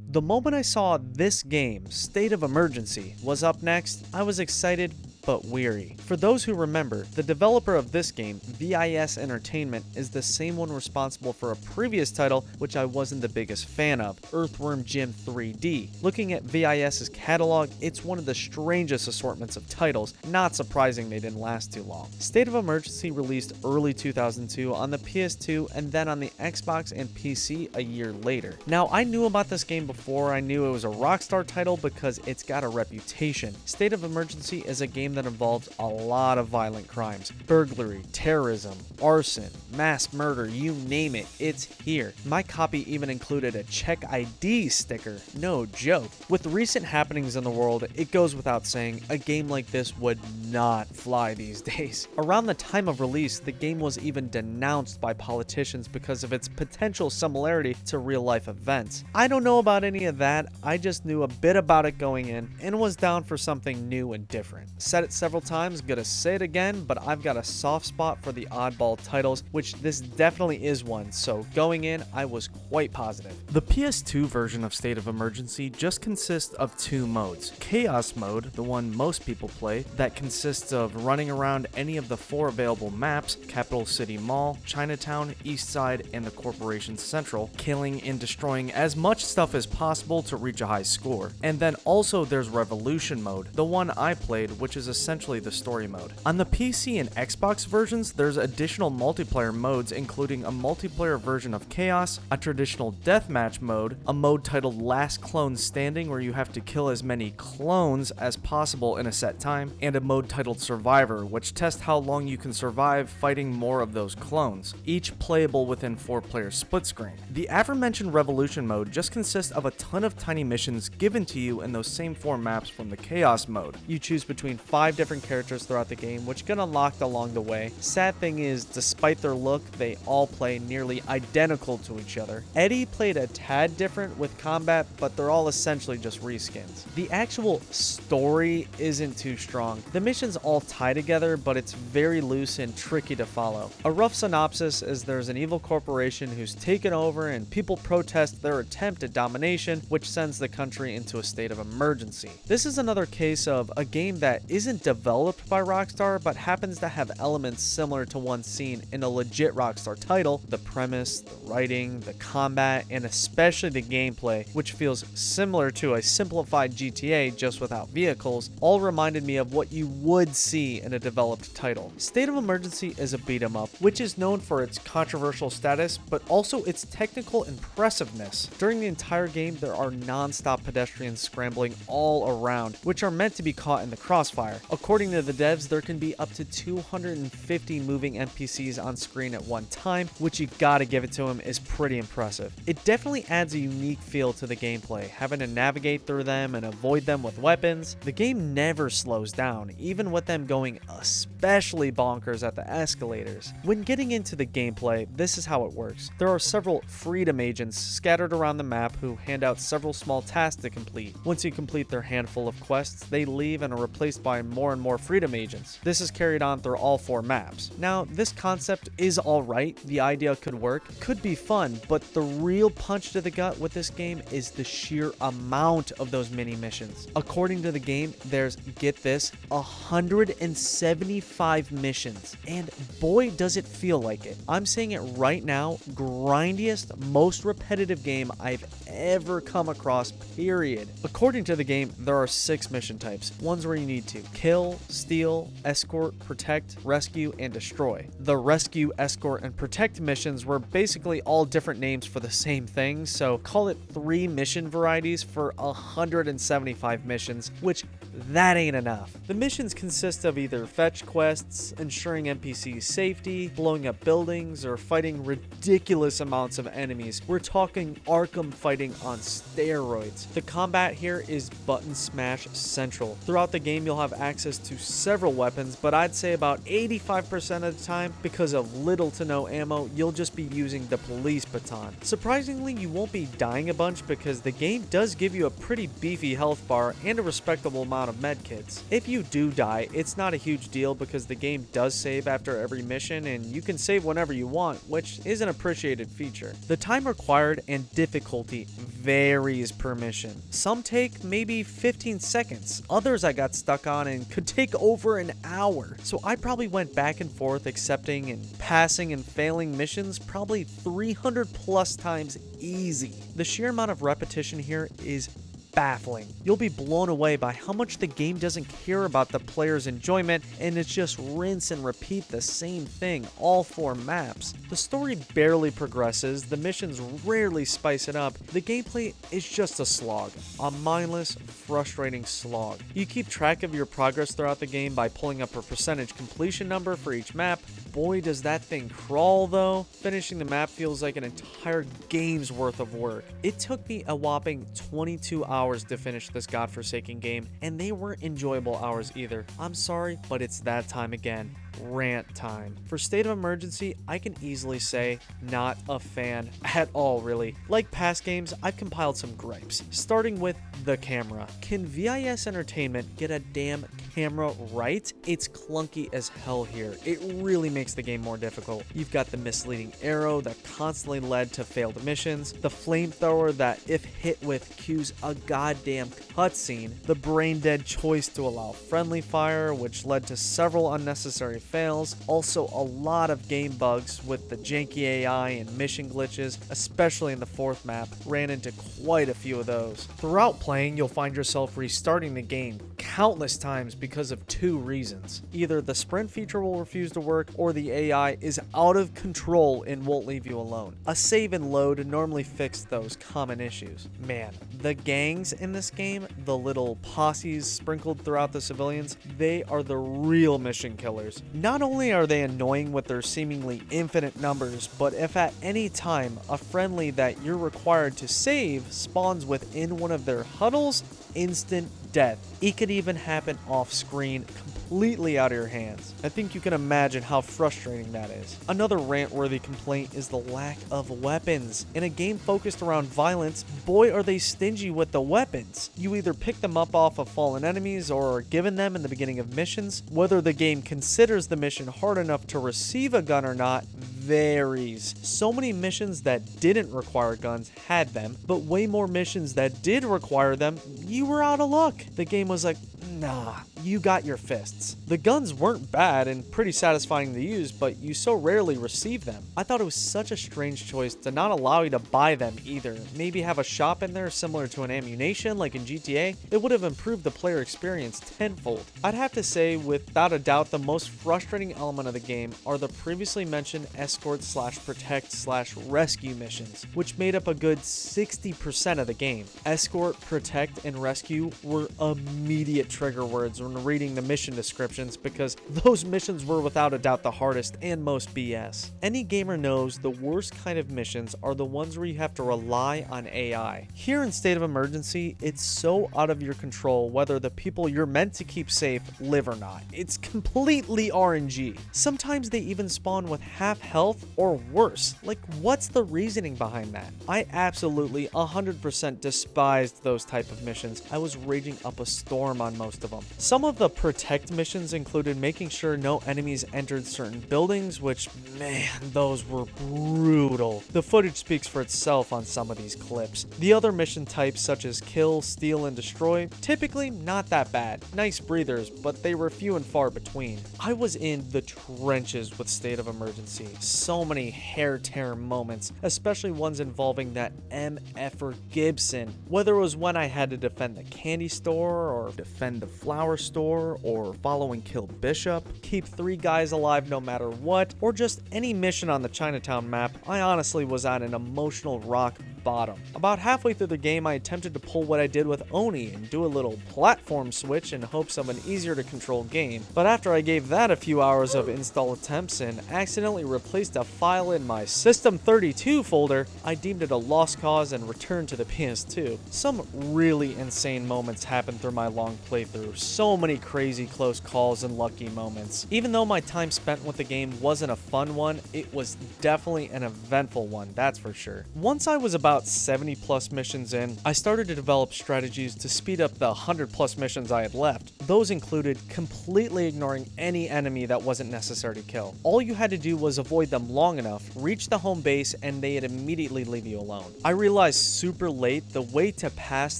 The moment I saw this game, State of Emergency, was up next, I was excited but weary. For those who remember, the developer of this game, VIS Entertainment, is the same one responsible for a previous title which I wasn't the biggest fan of, Earthworm Jim 3D. Looking at VIS's catalog, it's one of the strangest assortments of titles, not surprising they didn't last too long. State of Emergency released early 2002 on the PS2 and then on the Xbox and PC a year later. Now, I knew about this game before I knew it was a Rockstar title because it's got a reputation. State of Emergency is a game that involves a lot of violent crimes. Burglary, terrorism, arson, mass murder, you name it, it's here. My copy even included a check ID sticker, no joke. With recent happenings in the world, it goes without saying, a game like this would not fly these days. Around the time of release, the game was even denounced by politicians because of its potential similarity to real life events. I don't know about any of that, I just knew a bit about it going in and was down for something new and different. Said it several times, gonna say it again, but I've got a soft spot for the oddball titles, which this definitely is one, so going in, I was quite positive. The PS2 version of State of Emergency just consists of two modes. Chaos mode, the one most people play, that consists of running around any of the 4 available maps, Capital City Mall, Chinatown, East Side, and the Corporation Central, killing and destroying as much stuff as possible to reach a high score. And then also there's Revolution mode, the one I played, which is essentially the story mode. On the PC and Xbox versions, there's additional multiplayer modes including a multiplayer version of Chaos, a traditional deathmatch mode, a mode titled Last Clone Standing where you have to kill as many clones as possible in a set time, and a mode titled Survivor, which tests how long you can survive fighting more of those clones, each playable within 4-player split screen. The aforementioned Revolution mode just consists of a ton of tiny missions given to you in those same 4 maps from the Chaos mode. You choose between 5 different characters throughout the game, which get unlocked along the way. Sad thing is, despite their look, they all play nearly identical to each other. Eddie played a tad different with combat, but they're all essentially just reskins. The actual story isn't too strong. The missions all tie together, but it's very loose and tricky to follow. A rough synopsis is there's an evil corporation who's taken over and people protest their attempt at domination, which sends the country into a state of emergency. This is another case of a game that isn't developed by Rockstar, but happens to have elements similar to one seen in a legit Rockstar title. The premise, the writing, the combat, and especially the gameplay, which feels similar to a simplified GTA just without vehicles, all reminded me of what you would see in a developed title. State of Emergency is a beat 'em up, which is known for its controversial status, but also its technical impressiveness. During the entire game, there are non-stop pedestrians scrambling all around, which are meant to be caught in the crossfire. there. According to the devs, there can be up to 250 moving NPCs on screen at one time, which you gotta give it to them is pretty impressive. It definitely adds a unique feel to the gameplay, having to navigate through them and avoid them with weapons. The game never slows down, even with them going especially bonkers at the escalators. When getting into the gameplay, this is how it works. There are several freedom agents scattered around the map who hand out several small tasks to complete. Once you complete their handful of quests, they leave and are replaced by more and more freedom agents. This is carried on through all 4 maps. Now, this concept is alright, the idea could work, could be fun, but the real punch to the gut with this game is the sheer amount of those mini missions. According to the game, there's, get this, 175 missions, and boy does it feel like it. I'm saying it right now, grindiest, most repetitive game I've ever come across, period. According to the game, there are 6 mission types, ones where you need to kill, steal, escort, protect, rescue, and destroy. The rescue, escort, and protect missions were basically all different names for the same thing, so call it 3 mission varieties for 175 missions, which that ain't enough. The missions consist of either fetch quests, ensuring NPCs' safety, blowing up buildings, or fighting ridiculous amounts of enemies. We're talking Arkham fighting on steroids. The combat here is button smash central. Throughout the game, you'll have access to several weapons, but I'd say about 85% of the time, because of little to no ammo, you'll just be using the police baton. Surprisingly, you won't be dying a bunch because the game does give you a pretty beefy health bar and a respectable amount of medkits. If you do die, it's not a huge deal because the game does save after every mission and you can save whenever you want, which is an appreciated feature. The time required and difficulty varies per mission. Some take maybe 15 seconds. Others I got stuck on and could take over an hour. So I probably went back and forth accepting and passing and failing missions probably 300 plus times easy. The sheer amount of repetition here is baffling. You'll be blown away by how much the game doesn't care about the player's enjoyment and it's just rinse and repeat the same thing all 4 maps. The story barely progresses, the missions rarely spice it up, the gameplay is just a slog. A mindless, frustrating slog. You keep track of your progress throughout the game by pulling up a percentage completion number for each map. Boy, does that thing crawl though. Finishing the map feels like an entire game's worth of work. It took me a whopping 22 hours to finish this godforsaken game, and they weren't enjoyable hours either. I'm sorry, but it's that time again. Rant time. For State of Emergency, I can easily say not a fan at all, really. Like past games, I've compiled some gripes, starting with the camera. Can VIS Entertainment get a damn camera right? It's clunky as hell here. It really makes the game more difficult. You've got the misleading arrow that constantly led to failed missions, the flamethrower that if hit with cues a goddamn cutscene, the brain-dead choice to allow friendly fire, which led to several unnecessary fails, also a lot of game bugs with the janky AI and mission glitches, especially in the 4th map, ran into quite a few of those. Throughout playing, you'll find yourself restarting the game countless times because of 2 reasons. Either the sprint feature will refuse to work, or the AI is out of control and won't leave you alone. A save and load normally fix those common issues. Man, the gangs in this game, the little posses sprinkled throughout the civilians, they are the real mission killers. Not only are they annoying with their seemingly infinite numbers, but if at any time a friendly that you're required to save spawns within one of their huddles, instant death. It could even happen off screen, completely out of your hands. I think you can imagine how frustrating that is. Another rant-worthy complaint is the lack of weapons. In a game focused around violence, boy are they stingy with the weapons. You either pick them up off of fallen enemies or are given them in the beginning of missions. Whether the game considers the mission hard enough to receive a gun or not varies. So many missions that didn't require guns had them, but way more missions that did require them, you were out of luck. The game was like, nah, you got your fists. The guns weren't bad and pretty satisfying to use, but you so rarely receive them. I thought it was such a strange choice to not allow you to buy them either. Maybe have a shop in there similar to an ammunition like in GTA. It would have improved the player experience tenfold. I'd have to say, without a doubt, the most frustrating element of the game are the previously mentioned escort/protect/rescue missions, which made up a good 60% of the game. Escort, protect, and rescue were immediate trigger words when reading the mission descriptions because those missions were without a doubt the hardest and most BS. Any gamer knows the worst kind of missions are the ones where you have to rely on AI. Here in State of Emergency, it's so out of your control whether the people you're meant to keep safe live or not. It's completely RNG. Sometimes they even spawn with half health or worse. Like, what's the reasoning behind that? I absolutely 100% despised those type of missions. I was raging up a storm on most of them. Some of the protect missions included making sure no enemies entered certain buildings, which, man, those were brutal. The footage speaks for itself on some of these clips. The other mission types such as kill, steal, and destroy, typically not that bad. Nice breathers, but they were few and far between. I was in the trenches with State of Emergency. So many hair-tear moments, especially ones involving that MFer Gibson. Whether it was when I had to defend the candy store, or defend the flower store, or follow and kill Bishop, keep 3 guys alive no matter what, or just any mission on the Chinatown map, I honestly was at an emotional rock bottom. About halfway through the game, I attempted to pull what I did with Oni and do a little platform switch in hopes of an easier to control game, but after I gave that a few hours of install attempts and accidentally replaced a file in my System32 folder, I deemed it a lost cause and returned to the PS2. Some really insane moments happened through my long playthrough, so many crazy close calls and lucky moments. Even though my time spent with the game wasn't a fun one, it was definitely an eventful one, that's for sure. Once I was about 70 plus missions in, I started to develop strategies to speed up the 100 plus missions I had left. Those included completely ignoring any enemy that wasn't necessary to kill. All you had to do was avoid them long enough, reach the home base, and they'd immediately leave you alone. I realized super late the way to pass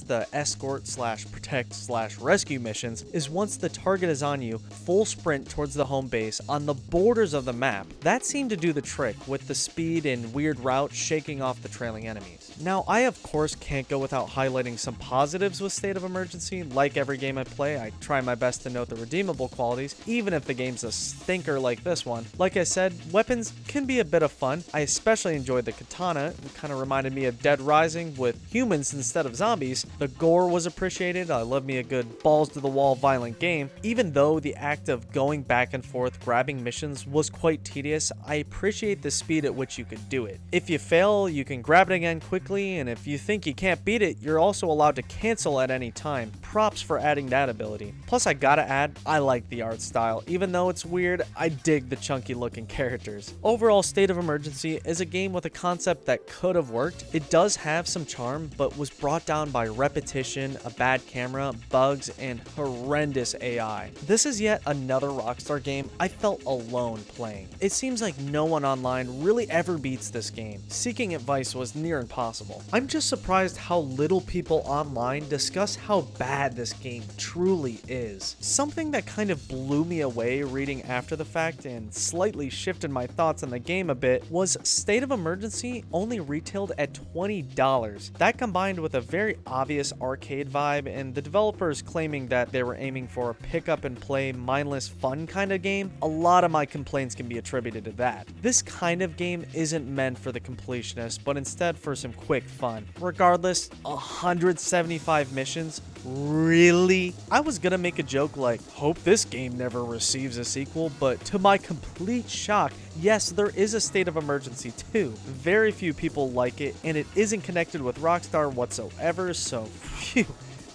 the escort / protect / rescue missions is once the target is on you, full sprint towards the home base on the borders of the map. That seemed to do the trick, with the speed and weird route shaking off the trailing enemies. Now, I of course can't go without highlighting some positives with State of Emergency. Like every game I play, I try my best to note the redeemable qualities, even if the game's a stinker like this one. Like I said, weapons can be a bit of fun. I especially enjoyed the katana. It kind of reminded me of Dead Rising with humans instead of zombies. The gore was appreciated. I love me a good balls to the wall violent game. Even though the act of going back and forth grabbing missions was quite tedious, I appreciate the speed at which you could do it. If you fail, you can grab it again quickly, and if you think you can't beat it, you're also allowed to cancel at any time. Props for adding that ability. Plus, I gotta add, I like the art style. Even though it's weird, I dig the chunky looking characters. Overall, State of Emergency is a game with a concept that could have worked. It does have some charm, but was brought down by repetition, a bad camera, bugs, and horrendous AI. This is yet another Rockstar game I felt alone playing. It seems like no one online really ever beats this game. Seeking advice was near impossible. I'm just surprised how little people online discuss how bad this game truly is. Something that kind of blew me away reading after the fact and slightly shifted my thoughts on the game a bit was State of Emergency only retailed at $20. That combined with a very obvious arcade vibe and the developers claiming that they were aiming for a pick up and play mindless fun kind of game, a lot of my complaints can be attributed to that. This kind of game isn't meant for the completionist, but instead for some quick fun. Regardless, 175 missions? Really? I was gonna make a joke like, hope this game never receives a sequel, but to my complete shock, yes, there is a State of Emergency too. Very few people like it, and it isn't connected with Rockstar whatsoever, so phew.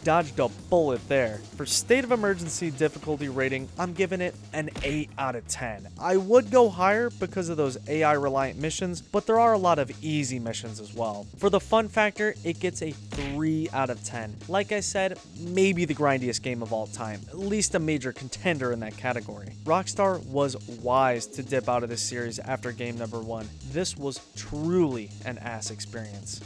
Dodged a bullet there. For State of Emergency difficulty rating, I'm giving it an 8 out of 10. I would go higher because of those AI reliant missions, but there are a lot of easy missions as well. For the fun factor, it gets a 3 out of 10. Like I said, maybe the grindiest game of all time, at least a major contender in that category. Rockstar was wise to dip out of this series after game number 1. This was truly an ass experience.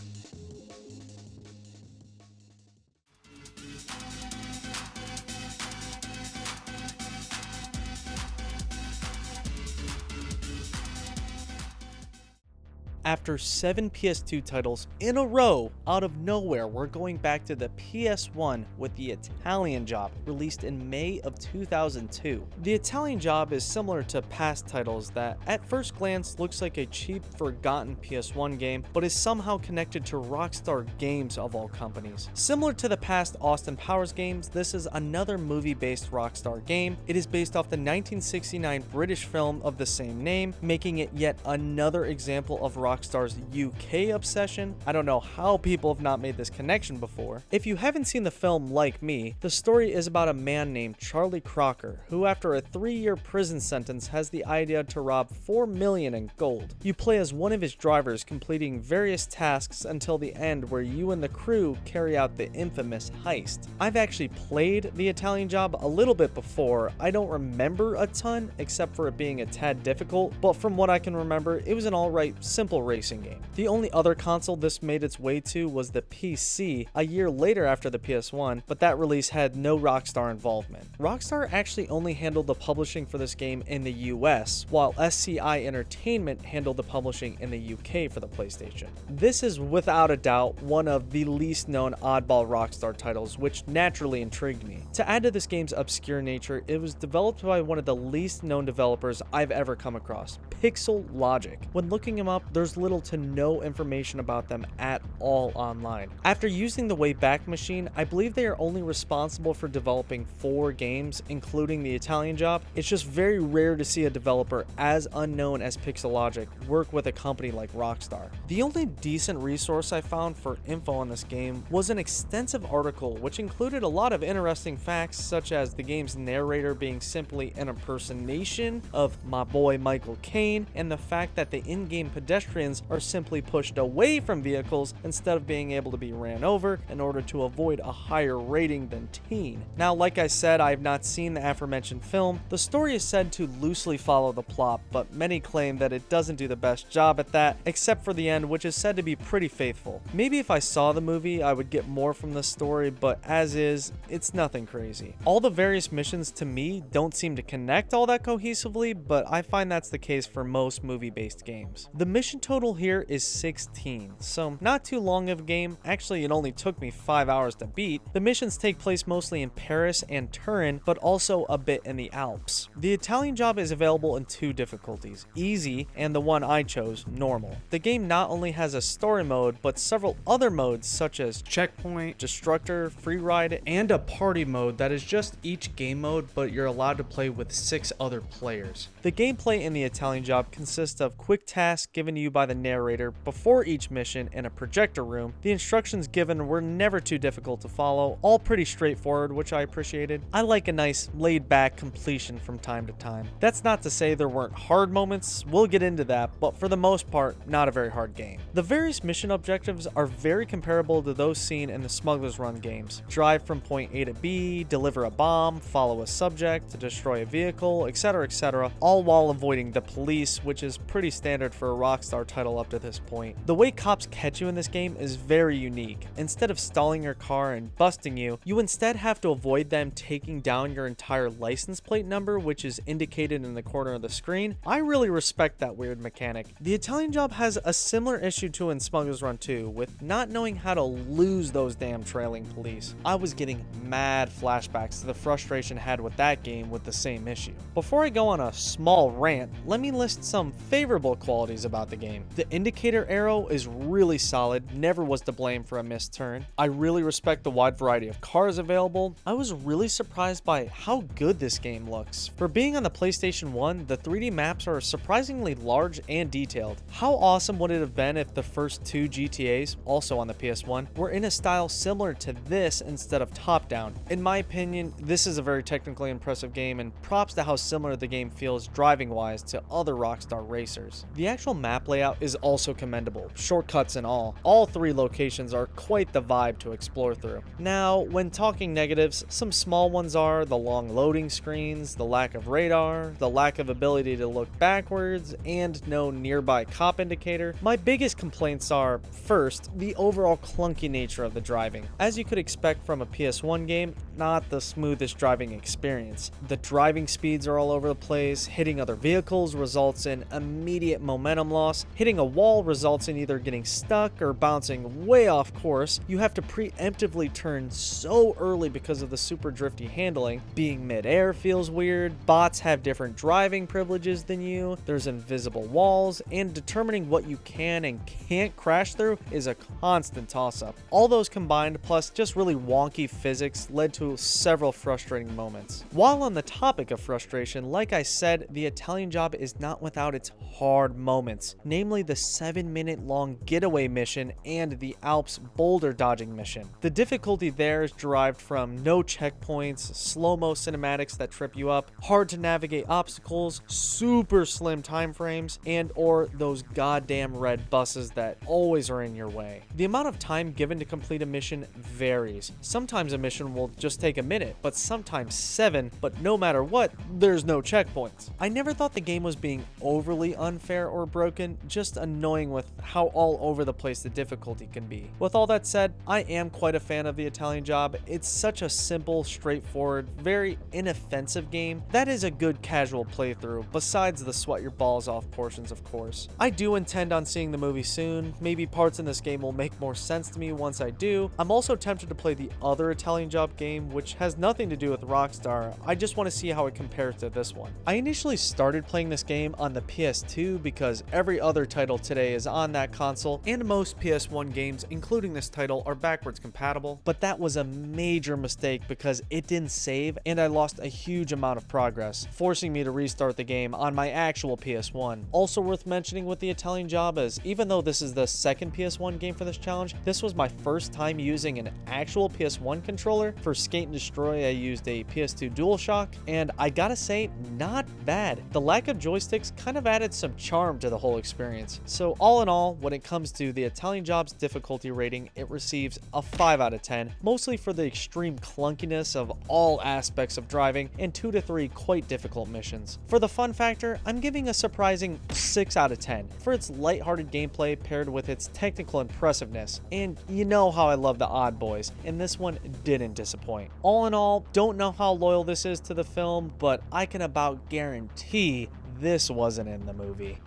After 7 PS2 titles in a row, out of nowhere, we're going back to the PS1 with The Italian Job, released in May of 2002. The Italian Job is similar to past titles that, at first glance, looks like a cheap, forgotten PS1 game, but is somehow connected to Rockstar Games of all companies. Similar to the past Austin Powers games, this is another movie-based Rockstar game. It is based off the 1969 British film of the same name, making it yet another example of Rockstar's UK obsession. I don't know how people have not made this connection before. If you haven't seen the film like me, the story is about a man named Charlie Crocker, who after a 3-year prison sentence has the idea to rob $4 million in gold. You play as one of his drivers, completing various tasks until the end where you and the crew carry out the infamous heist. I've actually played The Italian Job a little bit before. I don't remember a ton except for it being a tad difficult, but from what I can remember, it was an alright simple racing game. The only other console this made its way to was the PC a year later after the PS1, but that release had no Rockstar involvement. Rockstar actually only handled the publishing for this game in the US, while SCI Entertainment handled the publishing in the UK for the PlayStation. This is without a doubt one of the least known oddball Rockstar titles, which naturally intrigued me. To add to this game's obscure nature, it was developed by one of the least known developers I've ever come across, Pixel Logic. When looking them up, there's little to no information about them at all online. After using the Wayback Machine, I believe they are only responsible for developing 4 games, including The Italian Job. It's just very rare to see a developer as unknown as Pixel Logic work with a company like Rockstar. The only decent resource I found for info on this game was an extensive article which included a lot of interesting facts, such as the game's narrator being simply an impersonation of my boy Michael Caine, and the fact that the in-game pedestrians are simply pushed away from vehicles instead of being able to be ran over in order to avoid a higher rating than teen. Now, like I said, I have not seen the aforementioned film. The story is said to loosely follow the plot, but many claim that it doesn't do the best job at that, except for the end, which is said to be pretty faithful. Maybe if I saw the movie, I would get more from the story, but as is, it's nothing crazy. All the various missions to me don't seem to connect all that cohesively, but I find that's the case for most movie-based games. The mission total here is 16, so not too long of a game. Actually, it only took me 5 hours to beat. The missions take place mostly in Paris and Turin, but also a bit in the Alps. The Italian Job is available in 2 difficulties, easy and the one I chose, normal. The game not only has a story mode, but several other modes such as checkpoint, destructor, free ride, and a party mode that is just each game mode, but you're allowed to play with 6 other players. The gameplay in The Italian Job consists of quick tasks given to you by the narrator before each mission in a projector room. The instructions given were never too difficult to follow, all pretty straightforward, which I appreciated. I like a nice laid-back completion from time to time. That's not to say there weren't hard moments, we'll get into that, but for the most part, not a very hard game. The various mission objectives are very comparable to those seen in the Smugglers Run games. Drive from point A to B, deliver a bomb, follow a subject, destroy a vehicle, etc., all while avoiding the police, which is pretty standard for a Rockstar title up to this point. The way cops catch you in this game is very unique. Instead of stalling your car and busting you, you instead have to avoid them taking down your entire license plate number, which is indicated in the corner of the screen. I really respect that weird mechanic. The Italian Job has a similar issue to in Smugglers Run 2, with not knowing how to lose those damn trailing police. I was getting mad flashbacks to the frustration I had with that game with the same issue. Before I go on a small rant, let me list some favorable qualities about the game. The indicator arrow is really solid, never was to blame for a missed turn. I really respect the wide variety of cars available. I was really surprised by how good this game looks. For being on the PlayStation 1, the 3D maps are surprisingly large and detailed. How awesome would it have been if the first 2 GTAs, also on the PS1, were in a style similar to this instead of top-down? In my opinion, this is a very technically impressive game, and props to how similar the game feels driving-wise to other Rockstar racers. The actual map layout is also commendable, shortcuts and all all 3 locations are quite the vibe to explore through. Now, when talking negatives, some small ones are the long loading screens, the lack of radar, the lack of ability to look backwards, and no nearby cop indicator. My biggest complaints are, first, the overall clunky nature of the driving. As you could expect from a PS1 game, not the smoothest driving experience. The driving speeds are all over the place, hitting other vehicles results in immediate momentum loss, hitting a wall results in either getting stuck or bouncing way off course. You have to preemptively turn so early because of the super drifty handling. Being mid-air feels weird, bots have different driving privileges than you, there's invisible walls, and determining what you can and can't crash through is a constant toss-up. All those combined, plus just really wonky physics, led to several frustrating moments. While on the topic of frustration, like I said, the Italian Job is not without its hard moments, namely the 7-minute long getaway mission and the Alps boulder dodging mission. The difficulty there is derived from no checkpoints, slow-mo cinematics that trip you up, hard to navigate obstacles, super slim time frames, and or those goddamn red buses that always are in your way. The amount of time given to complete a mission varies. Sometimes a mission will just take a minute, but sometimes 7, but no matter what, there's no checkpoints. I never thought the game was being overly unfair or broken, just annoying with how all over the place the difficulty can be. With all that said, I am quite a fan of the Italian Job. It's such a simple, straightforward, very inoffensive game that is a good casual playthrough, besides the sweat your balls off portions, of course. I do intend on seeing the movie soon. Maybe parts in this game will make more sense to me once I do. I'm also tempted to play the other Italian Job game, which has nothing to do with Rockstar. I just want to see how it compares to this one. I initially started playing this game on the PS2 because every other title today is on that console, and most PS1 games, including this title, are backwards compatible, but that was a major mistake because it didn't save and I lost a huge amount of progress, forcing me to restart the game on my actual PS1. Also worth mentioning with the Italian Job is, even though this is the second PS1 game for this challenge, this was my first time using an actual PS1 controller. For Skate and Destroy, I used a PS2 DualShock, and I gotta say, not bad. The lack of joysticks kind of added some charm to the whole experience. So all in all, when it comes to the Italian Job's difficulty rating, it receives a 5 out of 10, mostly for the extreme clunkiness of all aspects of driving and 2 to 3 quite difficult missions. For the fun factor, I'm giving a surprising 6 out of 10 for its lighthearted gameplay paired with its technical impressiveness. And you know how I love the odd boys, and this one didn't disappoint. All in all, don't know how loyal this is to the film, but I can about guarantee this wasn't in the movie.